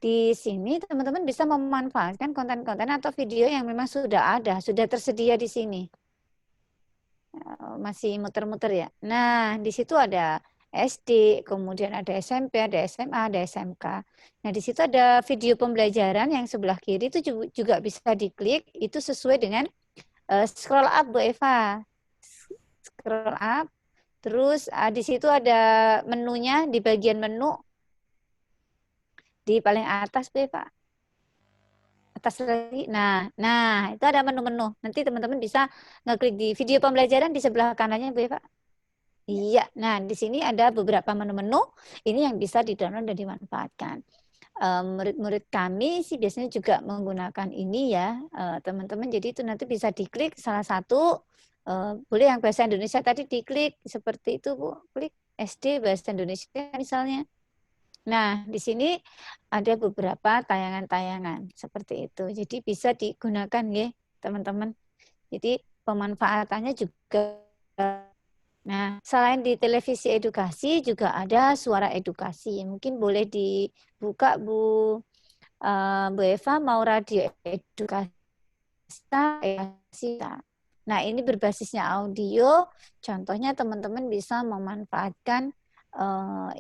di sini teman-teman bisa memanfaatkan konten-konten atau video yang memang sudah ada, sudah tersedia di sini. Masih muter-muter ya. Nah, di situ ada SD, kemudian ada SMP, ada SMA, ada SMK. Nah, di situ ada video pembelajaran yang sebelah kiri itu juga bisa diklik, itu sesuai dengan scroll up Bu Eva. Scroll up, terus di situ ada menunya, di bagian menu, di paling atas Bu Eva. Atas lagi. Nah, itu ada menu-menu. Nanti teman-teman bisa ngeklik di video pembelajaran di sebelah kanannya Bu Eva. Iya, nah di sini ada beberapa menu-menu, ini yang bisa di-download dan dimanfaatkan. Murid-murid kami sih biasanya juga menggunakan ini ya, teman-teman. Jadi itu nanti bisa diklik salah satu, boleh yang bahasa Indonesia tadi diklik, seperti itu Bu, klik SD bahasa Indonesia misalnya. Nah, di sini ada beberapa tayangan-tayangan seperti itu. Jadi bisa digunakan ya, teman-teman. Jadi pemanfaatannya juga. Nah, selain di televisi edukasi juga ada suara edukasi. Mungkin boleh dibuka Bu Eva, mau radio edukasi. Nah, ini berbasisnya audio. Contohnya teman-teman bisa memanfaatkan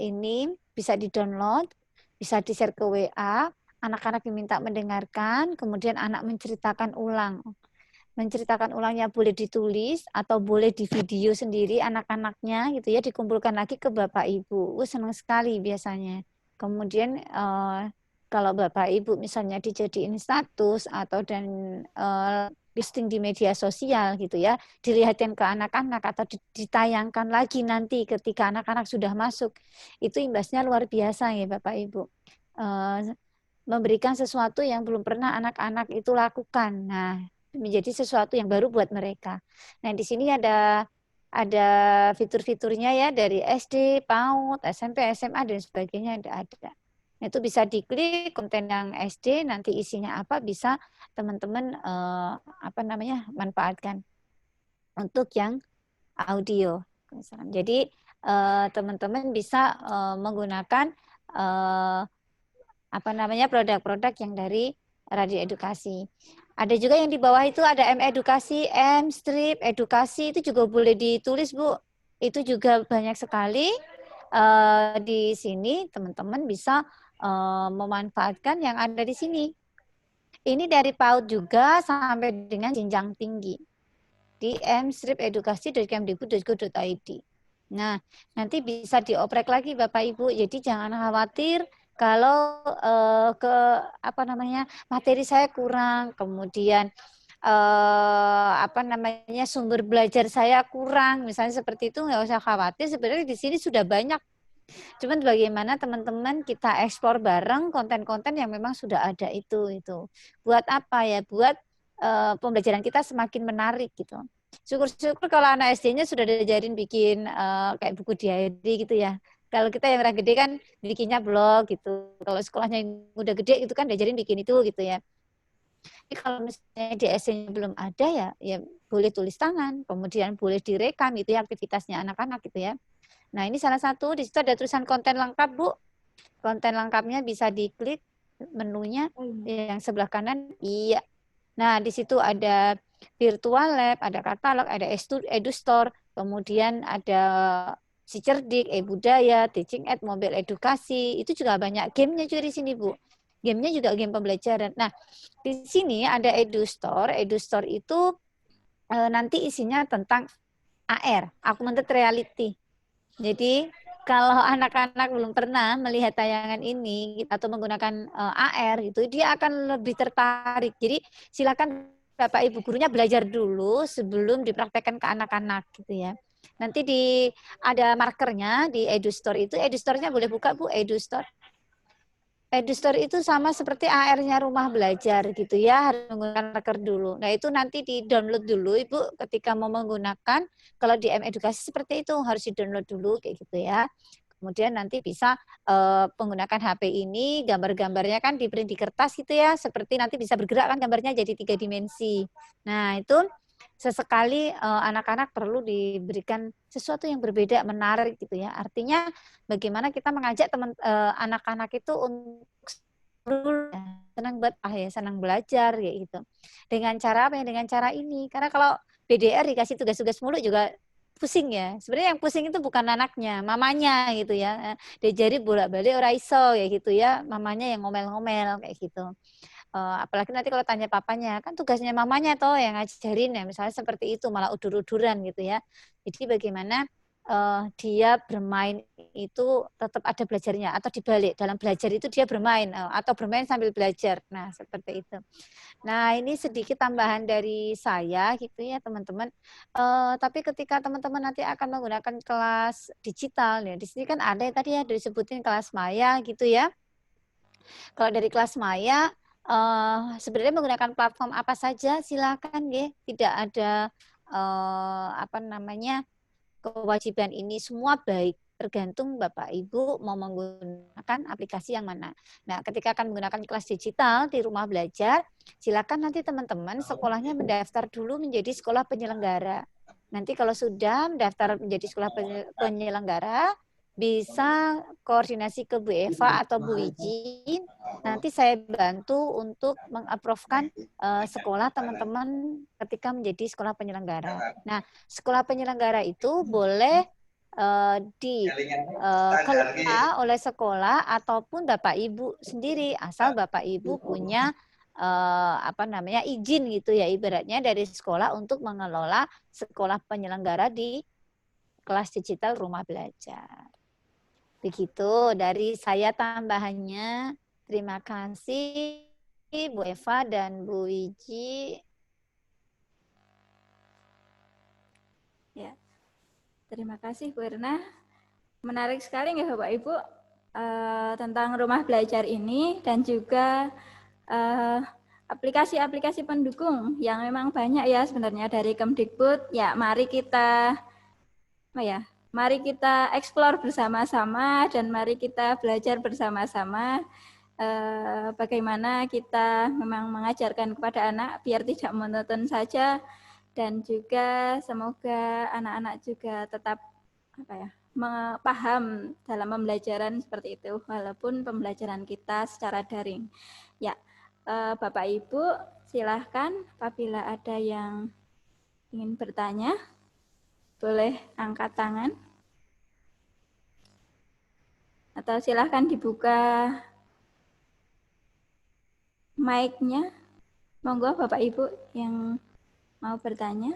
ini, bisa di-download, bisa di-share ke WA, anak-anak diminta mendengarkan, kemudian anak menceritakan ulang. Menceritakan ulangnya boleh ditulis atau boleh di video sendiri anak-anaknya gitu ya, dikumpulkan lagi ke Bapak Ibu. Senang sekali biasanya. Kemudian kalau Bapak Ibu misalnya dijadiin status atau dan listing di media sosial gitu ya, dilihatin ke anak-anak atau ditayangkan lagi nanti ketika anak-anak sudah masuk, itu imbasnya luar biasa ya Bapak Ibu. Memberikan sesuatu yang belum pernah anak-anak itu lakukan. Nah, menjadi sesuatu yang baru buat mereka. Nah, di sini ada fitur-fiturnya ya dari SD, PAUD, SMP, SMA dan sebagainya ada. Nah, itu bisa diklik konten yang SD, nanti isinya apa bisa teman-teman manfaatkan untuk yang audio. Jadi teman-teman bisa menggunakan produk-produk yang dari radio edukasi. Ada juga yang di bawah itu ada M edukasi, M strip edukasi, itu juga boleh ditulis Bu. Itu juga banyak sekali. Di sini teman-teman bisa memanfaatkan yang ada di sini. Ini dari PAUD juga sampai dengan jenjang tinggi di mstripedukasi.kemdikbud.go.id. Nah, nanti bisa dioprek lagi Bapak Ibu. Jadi jangan khawatir kalau materi saya kurang, kemudian sumber belajar saya kurang, misalnya seperti itu, nggak usah khawatir. Sebenarnya di sini sudah banyak. Cuman bagaimana teman-teman kita eksplor bareng konten-konten yang memang sudah ada itu. Buat apa ya? Buat pembelajaran kita semakin menarik gitu. Syukur-syukur kalau anak SD-nya sudah diajarin bikin kayak buku diary gitu ya. Kalau kita yang udah gede kan bikinnya blog gitu. Kalau sekolahnya yang udah gede itu kan diajarin bikin itu gitu ya. Jadi kalau misalnya di SD-nya belum ada ya boleh tulis tangan, kemudian boleh direkam itu ya aktivitasnya anak-anak gitu ya. Nah, ini salah satu, di situ ada tulisan konten lengkap, Bu. Konten lengkapnya bisa diklik menunya yang sebelah kanan. Iya. Nah, di situ ada virtual lab, ada katalog, ada EduStore, kemudian ada Si Cerdik, e-budaya, Teaching Aid, Mobil Edukasi, itu juga banyak gamenya juga di sini, Bu. Gamenya juga game pembelajaran. Nah, di sini ada EduStore. EduStore itu nanti isinya tentang AR, augmented reality. Jadi kalau anak-anak belum pernah melihat tayangan ini atau menggunakan AR gitu, dia akan lebih tertarik. Jadi silakan Bapak Ibu gurunya belajar dulu sebelum dipraktekkan ke anak-anak gitu ya. Nanti ada markernya di EduStore itu, EduStore-nya boleh buka Bu, EduStore. EduStore itu sama seperti AR-nya rumah belajar gitu ya, harus menggunakan marker dulu. Nah itu nanti di-download dulu Ibu ketika mau menggunakan, kalau di M-Edukasi seperti itu, harus di-download dulu kayak gitu ya. Kemudian nanti bisa menggunakan HP ini, gambar-gambarnya kan di print di kertas gitu ya, seperti nanti bisa bergerak kan gambarnya jadi 3 dimensi. Nah itu sesekali anak-anak perlu diberikan sesuatu yang berbeda, menarik gitu ya. Artinya bagaimana kita mengajak anak-anak itu untuk senang belajar kayak gitu. Dengan cara apa ya? Dengan cara ini. Karena kalau BDR dikasih tugas-tugas mulu juga pusing ya. Sebenarnya yang pusing itu bukan anaknya, mamanya gitu ya. Diajari bolak-balik ora iso ya gitu ya. Mamanya yang ngomel-ngomel kayak gitu. Apalagi nanti kalau tanya papanya, kan tugasnya mamanya toh yang ngajarin ya, misalnya seperti itu, malah udur-uduran gitu ya. Jadi bagaimana dia bermain itu tetap ada belajarnya, atau dibalik, dalam belajar itu dia bermain, atau bermain sambil belajar. Nah, seperti itu. Nah, ini sedikit tambahan dari saya gitu ya, teman-teman. Tapi ketika teman-teman nanti akan menggunakan kelas digital, ya di sini kan ada tadi ya disebutin kelas Maya gitu ya. Kalau dari kelas Maya, sebenarnya menggunakan platform apa saja silakan ya, tidak ada apa namanya kewajiban ini, semua baik, tergantung Bapak Ibu mau menggunakan aplikasi yang mana. Nah, ketika akan menggunakan kelas digital di rumah belajar, silakan nanti teman-teman sekolahnya mendaftar dulu menjadi sekolah penyelenggara. Nanti kalau sudah mendaftar menjadi sekolah penyelenggara, bisa koordinasi ke Bu Eva atau Bu Wiji. Nanti saya bantu untuk meng-approve-kan sekolah teman-teman ketika menjadi sekolah penyelenggara. Nah, sekolah penyelenggara itu boleh dikelola oleh sekolah ataupun Bapak Ibu sendiri, asal Bapak Ibu punya apa namanya izin gitu ya, ibaratnya dari sekolah untuk mengelola sekolah penyelenggara di kelas digital rumah belajar. Begitu dari saya tambahannya. Terima kasih Bu Eva dan Bu Wiji. Ya, terima kasih Bu Erna. Menarik sekali nggak Bapak Ibu tentang rumah belajar ini dan juga aplikasi-aplikasi pendukung yang memang banyak ya sebenarnya dari Kemdikbud. Ya, mari kita eksplor bersama-sama dan mari kita belajar bersama-sama bagaimana kita memang mengajarkan kepada anak biar tidak monoton saja, dan juga semoga anak-anak juga tetap paham dalam pembelajaran seperti itu walaupun pembelajaran kita secara daring. Ya, Bapak Ibu silahkan apabila ada yang ingin bertanya boleh angkat tangan atau silahkan dibuka mic-nya. Monggo Bapak Ibu yang mau bertanya.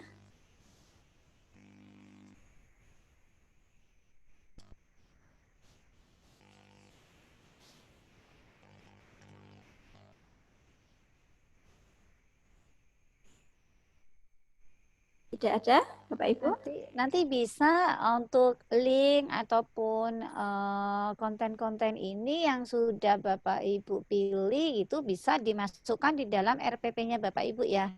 Tidak ada, Bapak Ibu? Nanti bisa untuk link ataupun konten-konten ini yang sudah Bapak Ibu pilih itu bisa dimasukkan di dalam RPP-nya Bapak Ibu ya.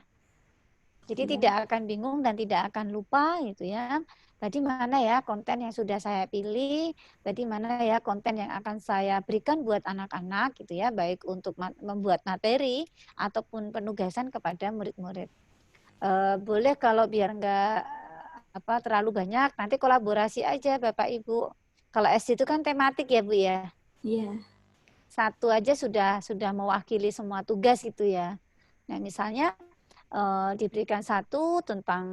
Jadi tidak akan bingung dan tidak akan lupa gitu ya. Tadi mana ya konten yang sudah saya pilih, tadi mana ya konten yang akan saya berikan buat anak-anak gitu ya, baik untuk membuat materi ataupun penugasan kepada murid-murid. Boleh kalau biar enggak terlalu banyak, nanti kolaborasi aja Bapak Ibu. Kalau SD itu kan tematik ya Bu ya. Iya. Satu aja sudah mewakili semua tugas gitu ya. Nah misalnya diberikan satu tentang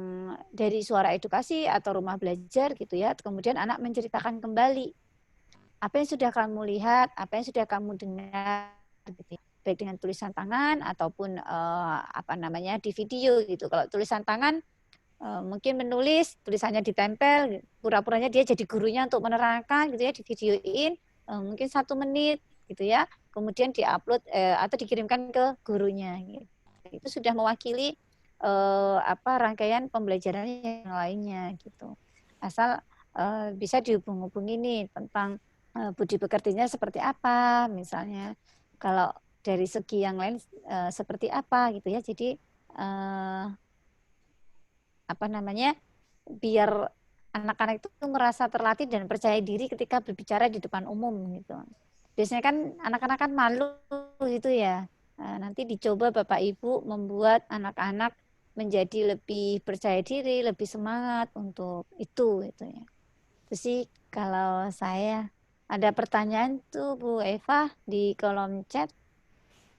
dari suara edukasi atau rumah belajar gitu ya. Kemudian anak menceritakan kembali apa yang sudah kamu lihat, apa yang sudah kamu dengar gitu ya. Baik dengan tulisan tangan ataupun di video gitu. Kalau tulisan tangan mungkin menulis, tulisannya ditempel, pura-puranya dia jadi gurunya untuk menerangkan gitu ya, di videoin mungkin 1 menit gitu ya, kemudian diupload atau dikirimkan ke gurunya gitu. Itu sudah mewakili rangkaian pembelajaran yang lainnya gitu. Asal bisa dihubung-hubungi nih tentang budi pekertinya seperti apa misalnya. Kalau dari segi yang lain seperti apa gitu ya. Jadi biar anak-anak itu merasa terlatih dan percaya diri ketika berbicara di depan umum gitu. Biasanya kan anak-anak kan malu gitu ya. Nanti dicoba Bapak Ibu membuat anak-anak menjadi lebih percaya diri, lebih semangat untuk itu gitu ya. Terus sih kalau saya ada pertanyaan tuh Bu Eva di kolom chat.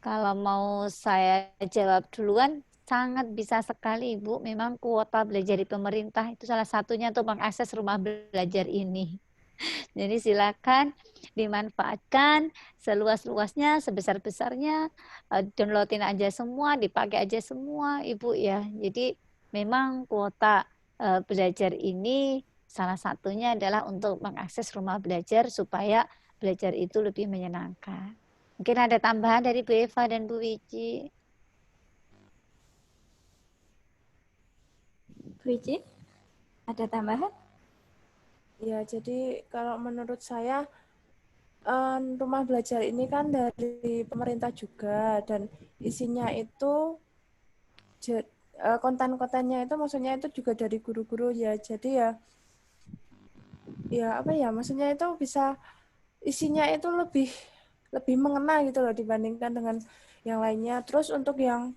Kalau mau saya jawab duluan, sangat bisa sekali Ibu. Memang kuota belajar di pemerintah itu salah satunya untuk mengakses rumah belajar ini. Jadi silakan dimanfaatkan seluas-luasnya, sebesar-besarnya, downloadin aja semua, dipakai aja semua Ibu ya. Jadi memang kuota belajar ini salah satunya adalah untuk mengakses rumah belajar supaya belajar itu lebih menyenangkan. Mungkin ada tambahan dari Bu Eva dan Bu Wiji. Bu Wiji, ada tambahan? Ya, jadi kalau menurut saya rumah belajar ini kan dari pemerintah juga dan isinya itu konten-kontennya itu maksudnya itu juga dari guru-guru ya. Jadi ya apa ya, maksudnya itu bisa isinya itu lebih mengena gitu loh dibandingkan dengan yang lainnya. Terus untuk yang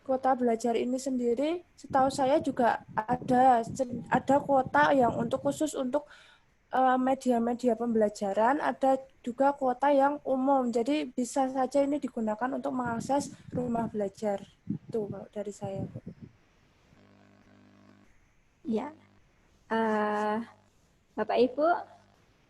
kuota belajar ini sendiri, setahu saya juga ada kuota yang khusus untuk media-media pembelajaran, ada juga kuota yang umum. Jadi bisa saja ini digunakan untuk mengakses rumah belajar. Itu dari saya. Ya, Bapak Ibu,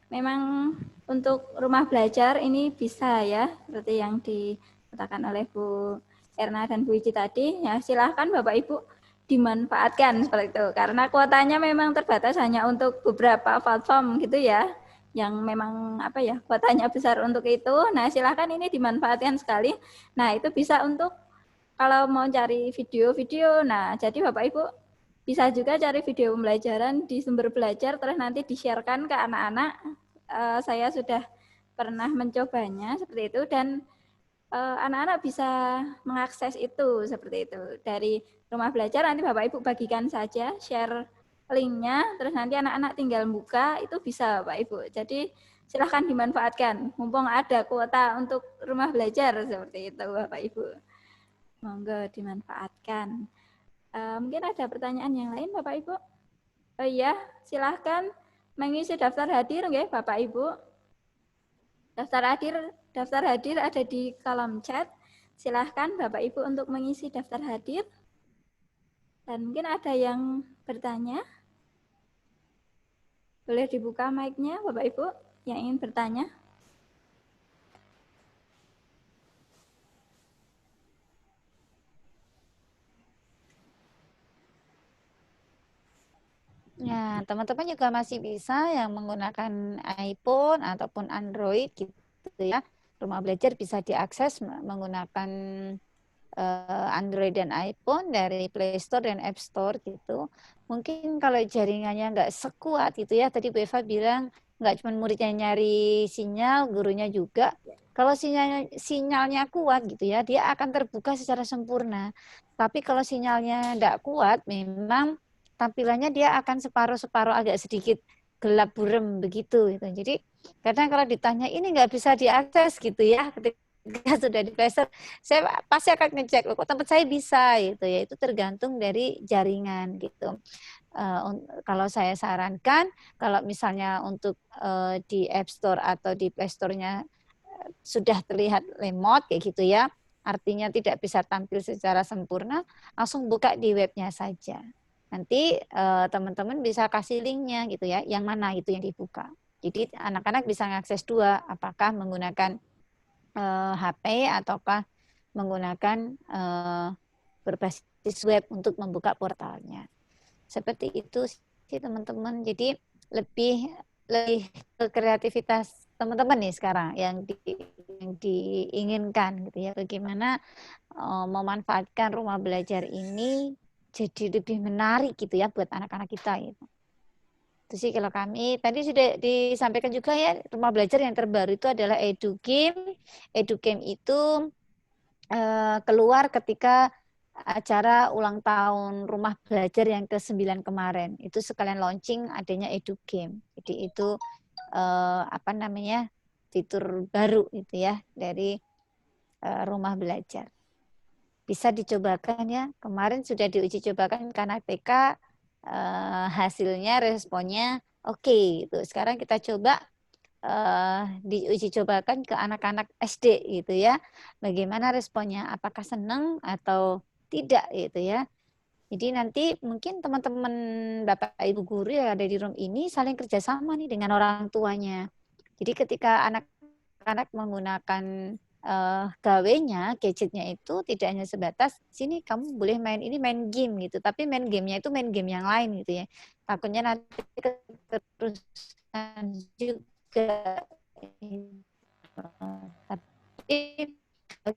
memang untuk rumah belajar ini bisa ya, seperti yang dikatakan oleh Bu Erna dan Bu Wiji tadi. Ya, silahkan Bapak Ibu dimanfaatkan seperti itu. Karena kuotanya memang terbatas hanya untuk beberapa platform gitu ya, yang memang kuotanya besar untuk itu. Nah, silahkan ini dimanfaatkan sekali. Nah, itu bisa untuk kalau mau cari video-video. Nah, jadi Bapak Ibu bisa juga cari video pembelajaran di sumber belajar, terus nanti di-share-kan ke anak-anak. Saya sudah pernah mencobanya seperti itu, dan anak-anak bisa mengakses itu seperti itu. Dari rumah belajar nanti Bapak Ibu bagikan saja, share linknya, terus nanti anak-anak tinggal buka, itu bisa Bapak Ibu. Jadi silahkan dimanfaatkan, mumpung ada kuota untuk rumah belajar seperti itu Bapak Ibu. Monggo dimanfaatkan. Mungkin ada pertanyaan yang lain Bapak Ibu? Oh iya, silahkan mengisi daftar hadir nggih Bapak Ibu. Daftar hadir ada di kolom chat. Silahkan Bapak Ibu untuk mengisi daftar hadir. Dan mungkin ada yang bertanya. Boleh dibuka mic-nya Bapak Ibu yang ingin bertanya. Ya, teman-teman juga masih bisa yang menggunakan iPhone ataupun Android gitu ya. Rumah belajar bisa diakses menggunakan Android dan iPhone dari Play Store dan App Store gitu. Mungkin kalau jaringannya nggak sekuat gitu ya, tadi Bu Eva bilang nggak cuma muridnya nyari sinyal, gurunya juga. Kalau sinyalnya kuat gitu ya, dia akan terbuka secara sempurna. Tapi kalau sinyalnya nggak kuat, memang tampilannya dia akan separuh-separuh agak sedikit gelap buram begitu gitu. Jadi kadang kalau ditanya ini nggak bisa diakses gitu ya, ketika sudah di playstore, saya pasti akan ngecek kok tempat saya bisa gitu ya. Itu tergantung dari jaringan gitu. Kalau saya sarankan kalau misalnya untuk di App Store atau di Play Store-nya sudah terlihat lemot kayak gitu ya, artinya tidak bisa tampil secara sempurna, langsung buka di webnya saja. Nanti teman-teman bisa kasih linknya gitu ya, yang mana itu yang dibuka. Jadi anak-anak bisa mengakses dua, apakah menggunakan HP ataukah menggunakan berbasis web untuk membuka portalnya. Seperti itu sih teman-teman. Jadi lebih ke kreativitas teman-teman nih sekarang yang diinginkan gitu ya. Bagaimana memanfaatkan rumah belajar ini jadi lebih menarik gitu ya buat anak-anak kita gitu. Itu sih kalau kami tadi sudah disampaikan juga ya, rumah belajar yang terbaru itu adalah EduGame. EduGame itu keluar ketika acara ulang tahun rumah belajar yang ke-9 kemarin. Itu sekalian launching adanya EduGame. Jadi itu apa namanya? Fitur baru gitu ya dari rumah belajar. Bisa dicobakan ya. Kemarin sudah diuji cobakan karena TK hasilnya responnya oke gitu. Sekarang kita coba diuji cobakan ke anak-anak SD gitu ya. Bagaimana responnya? Apakah senang atau tidak gitu ya. Jadi nanti mungkin teman-teman Bapak Ibu guru yang ada di room ini saling kerjasama nih dengan orang tuanya. Jadi ketika anak-anak menggunakan gawenya, gadgetnya itu tidak hanya sebatas sini kamu boleh main ini main game gitu, tapi main gamenya itu main game yang lain gitu ya. Takutnya nanti keterusan juga. Tapi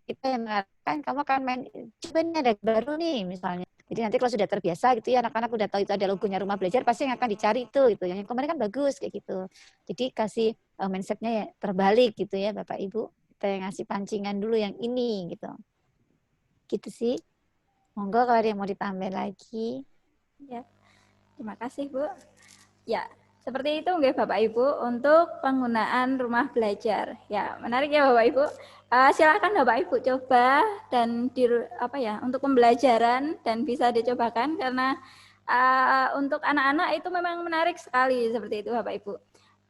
kita yang mengatakan kamu akan main, coba ini ada baru nih misalnya. Jadi nanti kalau sudah terbiasa gitu ya, anak-anak udah tahu itu ada logonya rumah belajar, pasti yang akan dicari itu gitu. Yang kemarin kan bagus kayak gitu. Jadi kasih mindsetnya ya terbalik gitu ya Bapak Ibu. Kita yang ngasih pancingan dulu yang ini gitu. Gitu sih. Monggo kalau ada yang mau ditambah lagi. Ya, terima kasih Bu. Ya, seperti itu nggih Bapak Ibu untuk penggunaan rumah belajar. Ya, menarik ya Bapak Ibu. Silakan Bapak Ibu coba dan untuk pembelajaran dan bisa dicobakan karena untuk anak-anak itu memang menarik sekali seperti itu Bapak Ibu.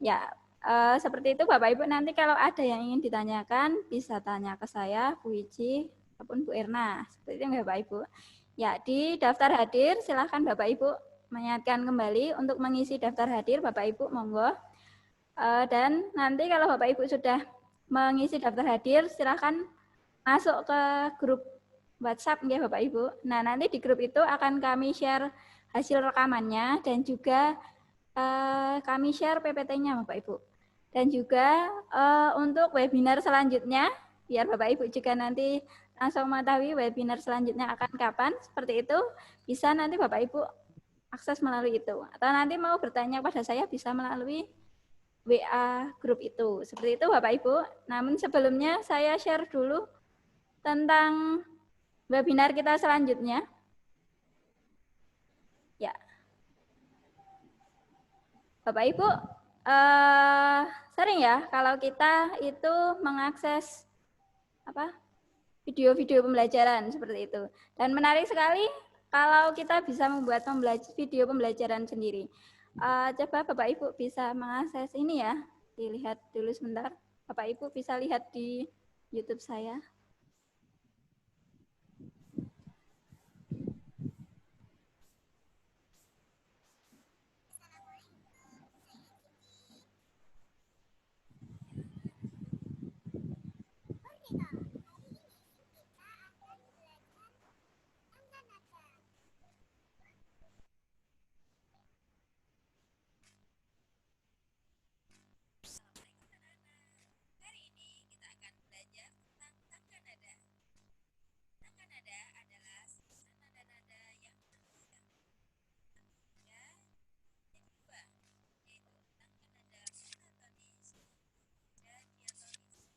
Ya, seperti itu Bapak Ibu. Nanti kalau ada yang ingin ditanyakan bisa tanya ke saya, Bu Wiji ataupun Bu Erna. Seperti itu Bapak Ibu. Ya, di daftar hadir silakan Bapak Ibu mengingatkan kembali untuk mengisi daftar hadir Bapak Ibu monggo. Dan nanti kalau Bapak Ibu sudah mengisi daftar hadir silakan masuk ke grup WhatsApp ya Bapak Ibu. Nah, nanti di grup itu akan kami share hasil rekamannya dan juga kami share PPT-nya Bapak Ibu. Dan juga untuk webinar selanjutnya biar Bapak Ibu juga nanti langsung mengetahui webinar selanjutnya akan kapan, seperti itu bisa nanti Bapak Ibu akses melalui itu. Atau nanti mau bertanya pada saya bisa melalui WA grup itu. Seperti itu Bapak Ibu. Namun sebelumnya saya share dulu tentang webinar kita selanjutnya. Ya. Bapak Ibu, sering ya kalau kita itu mengakses video-video pembelajaran seperti itu. Dan menarik sekali kalau kita bisa membuat video pembelajaran sendiri. Coba Bapak Ibu bisa mengakses ini ya, dilihat dulu sebentar. Bapak Ibu bisa lihat di YouTube saya.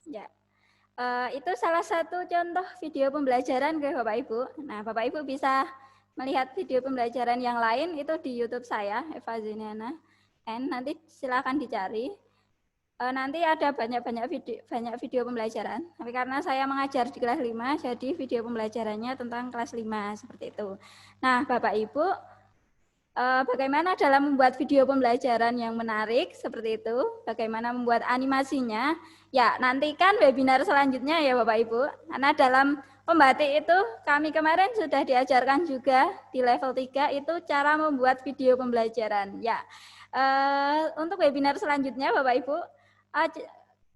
Ya, itu salah satu contoh video pembelajaran ke Bapak Ibu. Nah, Bapak Ibu bisa melihat video pembelajaran yang lain itu di YouTube saya, Eva Zeniana. Nanti silakan dicari. Nanti ada banyak video pembelajaran. Tapi karena saya mengajar di kelas 5, jadi video pembelajarannya tentang kelas 5 seperti itu. Nah, Bapak Ibu, bagaimana dalam membuat video pembelajaran yang menarik seperti itu, bagaimana membuat animasinya, ya nantikan webinar selanjutnya ya Bapak Ibu, karena dalam pembatik itu kami kemarin sudah diajarkan juga di level 3 itu cara membuat video pembelajaran. Ya, untuk webinar selanjutnya Bapak Ibu,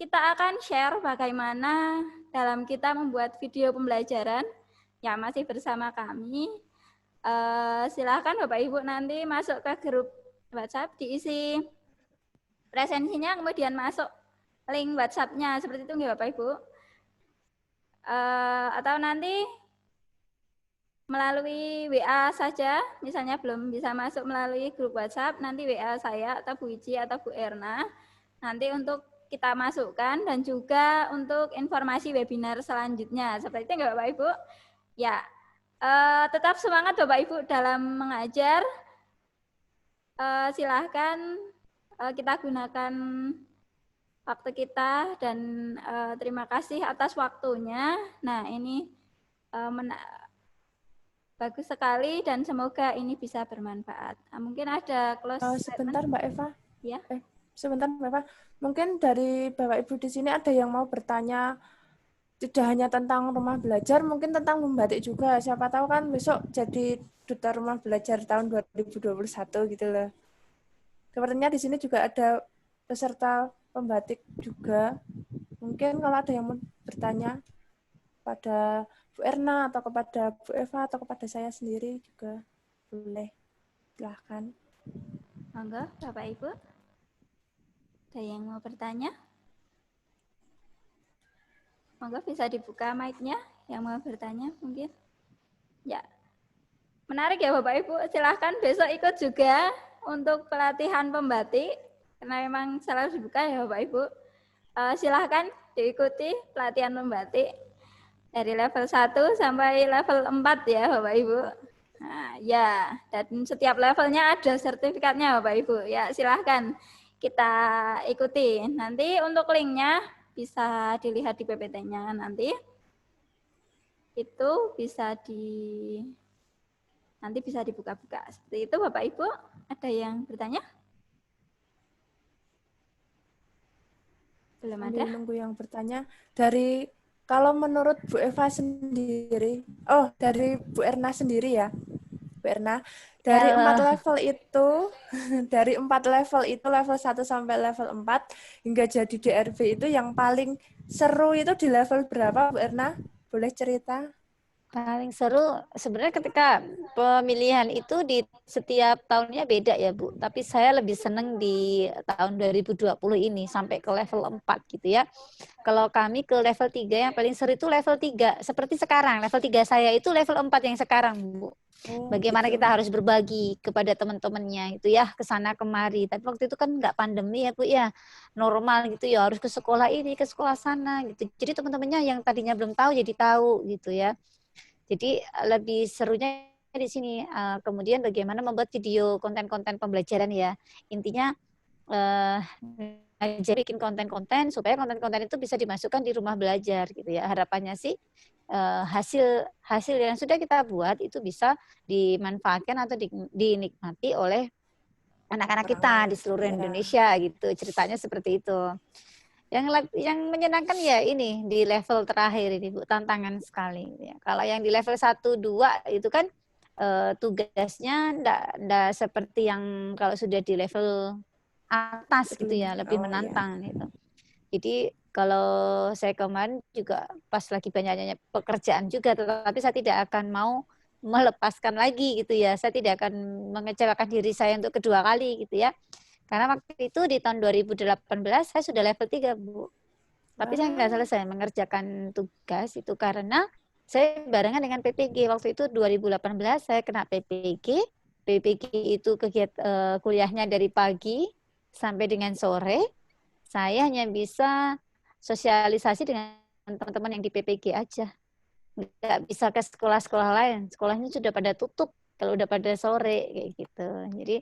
kita akan share bagaimana dalam kita membuat video pembelajaran, ya masih bersama kami. Silahkan Bapak Ibu nanti masuk ke grup WhatsApp, diisi presensinya, kemudian masuk link WhatsApp-nya, seperti itu nggak Bapak Ibu? Atau nanti melalui WA saja, misalnya belum bisa masuk melalui grup WhatsApp, nanti WA saya atau Bu Ici atau Bu Erna, nanti untuk kita masukkan dan juga untuk informasi webinar selanjutnya. Seperti itu nggak Bapak Ibu? Ya, tetap semangat Bapak Ibu dalam mengajar. Silahkan kita gunakan waktu kita dan terima kasih atas waktunya. Nah, ini bagus sekali dan semoga ini bisa bermanfaat. Mungkin ada close sebentar Mbak Eva. Ya. Sebentar Mbak Eva. Mungkin dari Bapak Ibu di sini ada yang mau bertanya tidak hanya tentang rumah belajar, mungkin tentang membatik juga. Siapa tahu kan besok jadi duta rumah belajar tahun 2021 gitu loh. Sepertinya di sini juga ada peserta pembatik juga. Mungkin kalau ada yang mau bertanya pada Bu Erna atau kepada Bu Eva atau kepada saya sendiri juga boleh. Silahkan. Monggo Bapak Ibu. Ada yang mau bertanya? Monggo bisa dibuka mic-nya yang mau bertanya mungkin. Ya. Menarik ya Bapak Ibu. Silahkan besok ikut juga untuk pelatihan pembatik. Karena memang selalu dibuka ya Bapak Ibu. Silahkan diikuti pelatihan pembatik dari level 1 sampai level 4 ya Bapak Ibu. Nah, ya, dan setiap levelnya ada sertifikatnya Bapak Ibu. Ya, silahkan kita ikuti. Nanti untuk linknya bisa dilihat di PPT-nya nanti. Itu bisa nanti bisa dibuka-buka. Seperti itu Bapak Ibu. Ada yang bertanya? Belum ada? Nunggu yang bertanya. Dari kalau menurut Bu Eva sendiri, dari Bu Erna sendiri ya, Bu Erna, dari 4 level itu, dari 4 level itu, level 1 sampai level 4, hingga jadi DRB itu yang paling seru itu di level berapa, Bu Erna? Boleh cerita? Paling seru sebenarnya ketika pemilihan itu di setiap tahunnya beda ya Bu. Tapi saya lebih seneng di tahun 2020 ini sampai ke level 4 gitu ya. Kalau kami ke level 3 yang paling seru itu level 3. Seperti sekarang, level 3 saya itu level 4 yang sekarang Bu. Bagaimana gitu. kita harus berbagi kepada teman-temannya itu ya, ke sana kemari. Tapi waktu itu kan nggak pandemi ya Bu ya, normal gitu ya, harus ke sekolah ini, ke sekolah sana gitu. Jadi teman-temannya yang tadinya belum tahu jadi tahu gitu ya. Jadi lebih serunya di sini. Kemudian bagaimana membuat video konten-konten pembelajaran ya. Intinya jadi bikin konten-konten supaya konten-konten itu bisa dimasukkan di rumah belajar gitu ya. Harapannya sih hasil yang sudah kita buat itu bisa dimanfaatkan atau dinikmati oleh anak-anak kita di seluruh Indonesia gitu. Ceritanya seperti itu. Yang menyenangkan ya ini di level terakhir ini Bu, tantangan sekali ya. Kalau yang di level 1 2 itu kan tugasnya enggak seperti yang kalau sudah di level atas gitu ya, lebih menantang gitu. Jadi kalau saya kemarin juga pas lagi banyaknya pekerjaan juga, tetapi saya tidak akan mau melepaskan lagi gitu ya. Saya tidak akan mengecewakan diri saya untuk kedua kali gitu ya. Karena waktu itu di tahun 2018 saya sudah level 3, Bu. Tapi saya nggak selesai mengerjakan tugas itu karena saya barengan dengan PPG. Waktu itu 2018 saya kena PPG. PPG itu kegiatan kuliahnya dari pagi sampai dengan sore. Saya hanya bisa sosialisasi dengan teman-teman yang di PPG aja. Nggak bisa ke sekolah-sekolah lain. Sekolahnya sudah pada tutup kalau udah pada sore kayak gitu. Jadi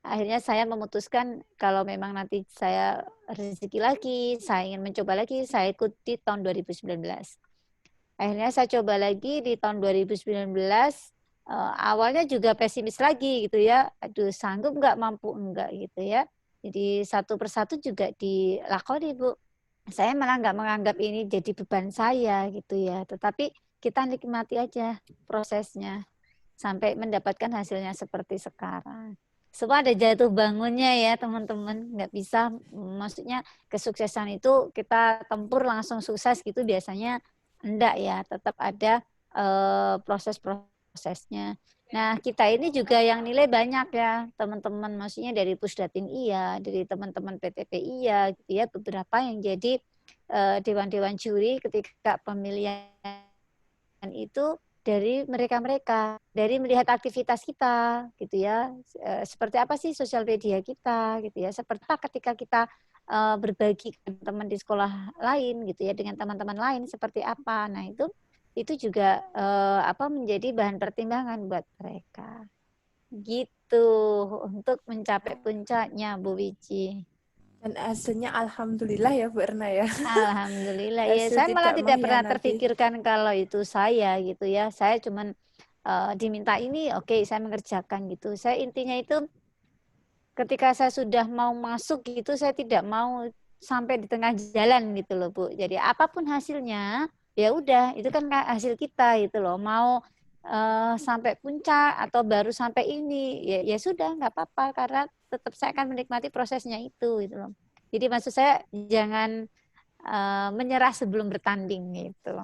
akhirnya saya memutuskan kalau memang nanti saya rezeki lagi, saya ingin mencoba lagi, saya ikut di tahun 2019. Akhirnya saya coba lagi di tahun 2019, awalnya juga pesimis lagi gitu ya, aduh sanggup nggak, mampu enggak gitu ya. Jadi satu persatu juga dilakoni Bu. Saya malah nggak menganggap ini jadi beban saya gitu ya, tetapi kita nikmati aja prosesnya sampai mendapatkan hasilnya seperti sekarang. Semua ada jatuh bangunnya ya teman-teman, nggak bisa, maksudnya kesuksesan itu kita tempur langsung sukses gitu biasanya enggak ya, tetap ada proses-proses prosesnya. Nah, kita ini juga yang nilai banyak ya, teman-teman, maksudnya dari Pusdatin iya, dari teman-teman PTP iya, gitu ya, beberapa yang jadi dewan-dewan juri ketika pemilihan itu dari mereka-mereka, dari melihat aktivitas kita, gitu ya, seperti apa sih sosial media kita, gitu ya, seperti apa ketika kita berbagi ke teman di sekolah lain, gitu ya, dengan teman-teman lain seperti apa. Nah itu juga menjadi bahan pertimbangan buat mereka, gitu, untuk mencapai puncaknya, Bu Wiji. Dan hasilnya alhamdulillah ya Bu Erna ya. Alhamdulillah ya, Hasil saya malah tidak pernah mengkhianati. terpikirkan kalau itu saya gitu ya. Saya cuman diminta ini, oke, saya mengerjakan gitu. Saya intinya itu ketika saya sudah mau masuk gitu, saya tidak mau sampai di tengah jalan gitu loh Bu. Jadi apapun hasilnya, ya udah itu kan hasil kita gitu loh. Mau sampai puncak atau baru sampai ini, ya sudah nggak apa-apa karena tetap saya akan menikmati prosesnya itu gitu loh. Jadi maksud saya jangan menyerah sebelum bertanding gitu.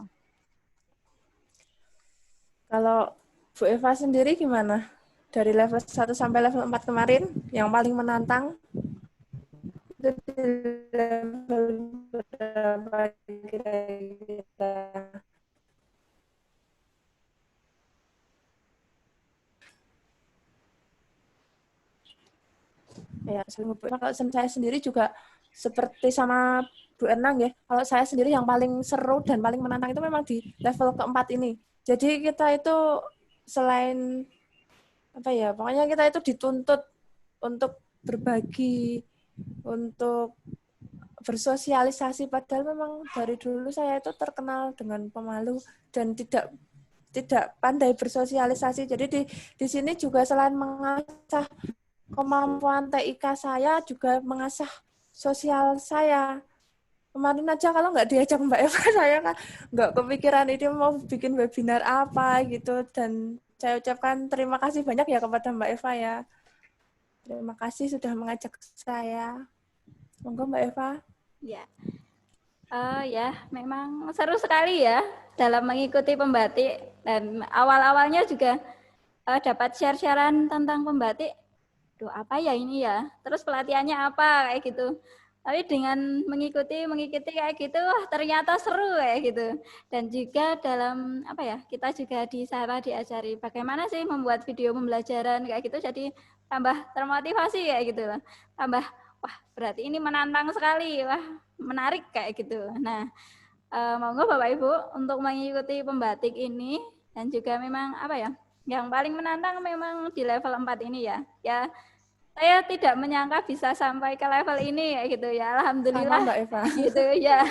Kalau Bu Eva sendiri gimana? Dari level 1 sampai level 4 kemarin, yang paling menantang itu di level berapa kira-kira? Ya, kalau saya sendiri juga seperti sama Bu Enang ya. Kalau saya sendiri yang paling seru dan paling menantang itu memang di level keempat ini. Jadi kita itu selain pokoknya kita itu dituntut untuk berbagi, untuk bersosialisasi. Padahal memang dari dulu saya itu terkenal dengan pemalu dan tidak pandai bersosialisasi. Jadi di sini juga selain mengasah kemampuan TIK saya, juga mengasah sosial saya. Kemarin aja kalau nggak diajak Mbak Eva, saya kan nggak kepikiran ini mau bikin webinar apa gitu. Dan saya ucapkan terima kasih banyak ya kepada Mbak Eva ya. Terima kasih sudah mengajak saya. Monggo Mbak Eva. Ya. Ya, memang seru sekali ya dalam mengikuti pembatik, dan awal-awalnya juga dapat share-sharean tentang pembatik. Duh, apa ya ini ya? Terus pelatihannya apa kayak gitu. Tapi dengan mengikuti kayak gitu, wah ternyata seru kayak gitu. Dan juga dalam kita juga di sana diajari bagaimana sih membuat video pembelajaran kayak gitu, jadi tambah termotivasi kayak gitu. Tambah, wah berarti ini menantang sekali, wah menarik kayak gitu. Nah, monggo Bapak Ibu untuk mengikuti pembatik ini, dan juga memang yang paling menantang memang di level 4 ini ya. Ya, saya tidak menyangka bisa sampai ke level ini ya gitu ya. Alhamdulillah. Sama Mbak Eva. Gitu ya.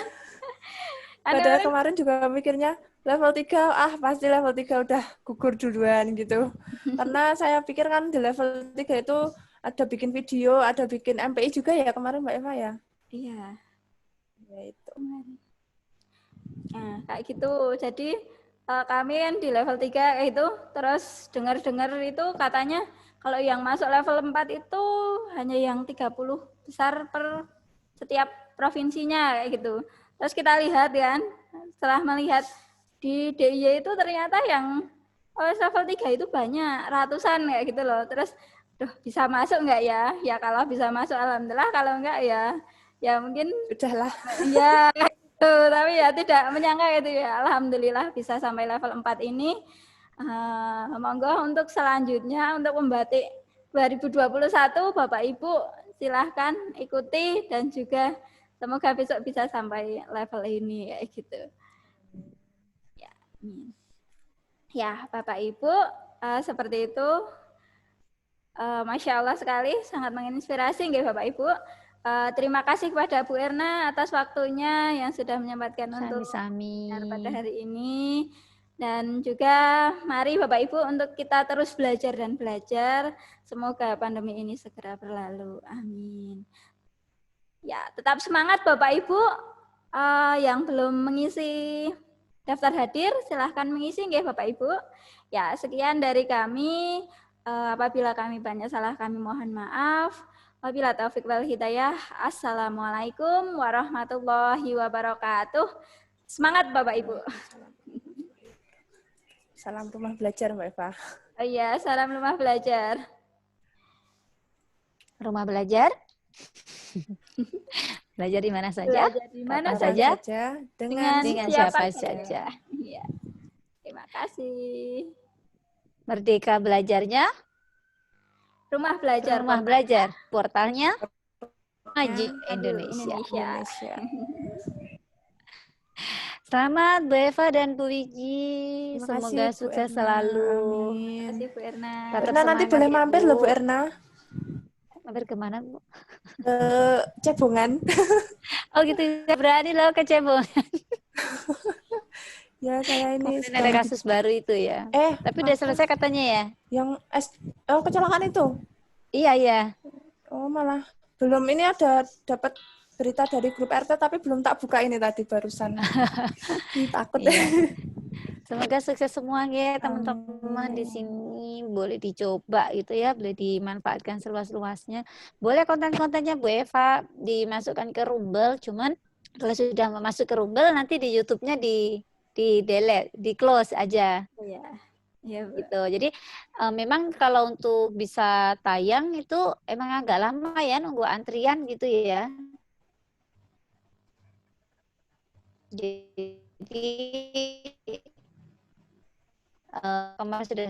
Padahal kemarin juga mikirnya level 3, pasti level 3 udah gugur duluan gitu. Karena saya pikir kan di level 3 itu ada bikin video, ada bikin MPI juga ya kemarin Mbak Eva ya? Iya. Ya itu. Nah, kayak gitu. Jadi kami kan di level 3 kayak itu, terus dengar-dengar itu katanya kalau yang masuk level 4 itu hanya yang 30 besar per setiap provinsinya kayak gitu. Terus kita lihat kan, setelah melihat di DIY itu ternyata yang level 3 itu banyak, ratusan kayak gitu loh. Terus bisa masuk enggak ya? Ya kalau bisa masuk alhamdulillah, kalau enggak ya mungkin Udahlah. ya tapi ya tidak menyangka gitu ya. Alhamdulillah bisa sampai level 4 ini. Monggo untuk selanjutnya untuk membatik 2021 Bapak Ibu silahkan ikuti, dan juga semoga besok bisa sampai level ini kayak gitu. Ya, ya Bapak Ibu seperti itu. Masya Allah sekali, sangat menginspirasi nggih Bapak Ibu. Terima kasih kepada Bu Erna atas waktunya yang sudah menyempatkan untuk pada hari ini. Dan juga mari Bapak Ibu untuk kita terus belajar dan belajar. Semoga pandemi ini segera berlalu. Amin. Ya, tetap semangat Bapak Ibu. Yang belum mengisi daftar hadir, silahkan mengisi nggih Bapak Ibu. Ya, sekian dari kami. Apabila kami banyak salah, kami mohon maaf. Wabillahi taufiq wal hidayah. Assalamualaikum warahmatullahi wabarakatuh. Semangat Bapak Ibu. Salam rumah belajar Mbak Eva. Oh iya, salam rumah belajar. Rumah belajar? Belajar di mana saja? Belajar di mana Kapan saja? saja? Dengan Dengan siapa siapa saja? Iya. Terima kasih. Merdeka belajarnya? Rumah belajar. Rumah belajar. Portalnya? Maju Maju Indonesia. Indonesia. Selamat Bu Eva dan Bu Wiji. Terima Semoga kasih, Bu sukses Erna. selalu. Amin. Terima kasih Bu Erna. Tetap Erna nanti semangat boleh ya, mampir loh Bu Erna Mampir kemana Bu? ke Cebongan. Oh gitu ya, berani loh ke Cebong. Ya saya ini Kemarin ada sedang kasus baru itu ya. Tapi udah apa? selesai katanya ya? Yang kecelakaan itu. Iya, iya. Oh malah belum, ini ada dapat berita dari grup RT tapi belum tak buka ini tadi barusan. Takut. Iya. Semoga sukses semua ya teman-teman di Amin. sini. Boleh dicoba gitu ya, boleh dimanfaatkan seluas-luasnya. Boleh konten-kontennya Bu Eva dimasukkan ke Rumble, cuman kalau sudah masuk ke Rumble nanti di YouTube-nya di delete, di close aja Iya. Iya, Bu. gitu. Jadi memang kalau untuk bisa tayang itu emang agak lama ya, nunggu antrian gitu ya. Jadi kemarin sudah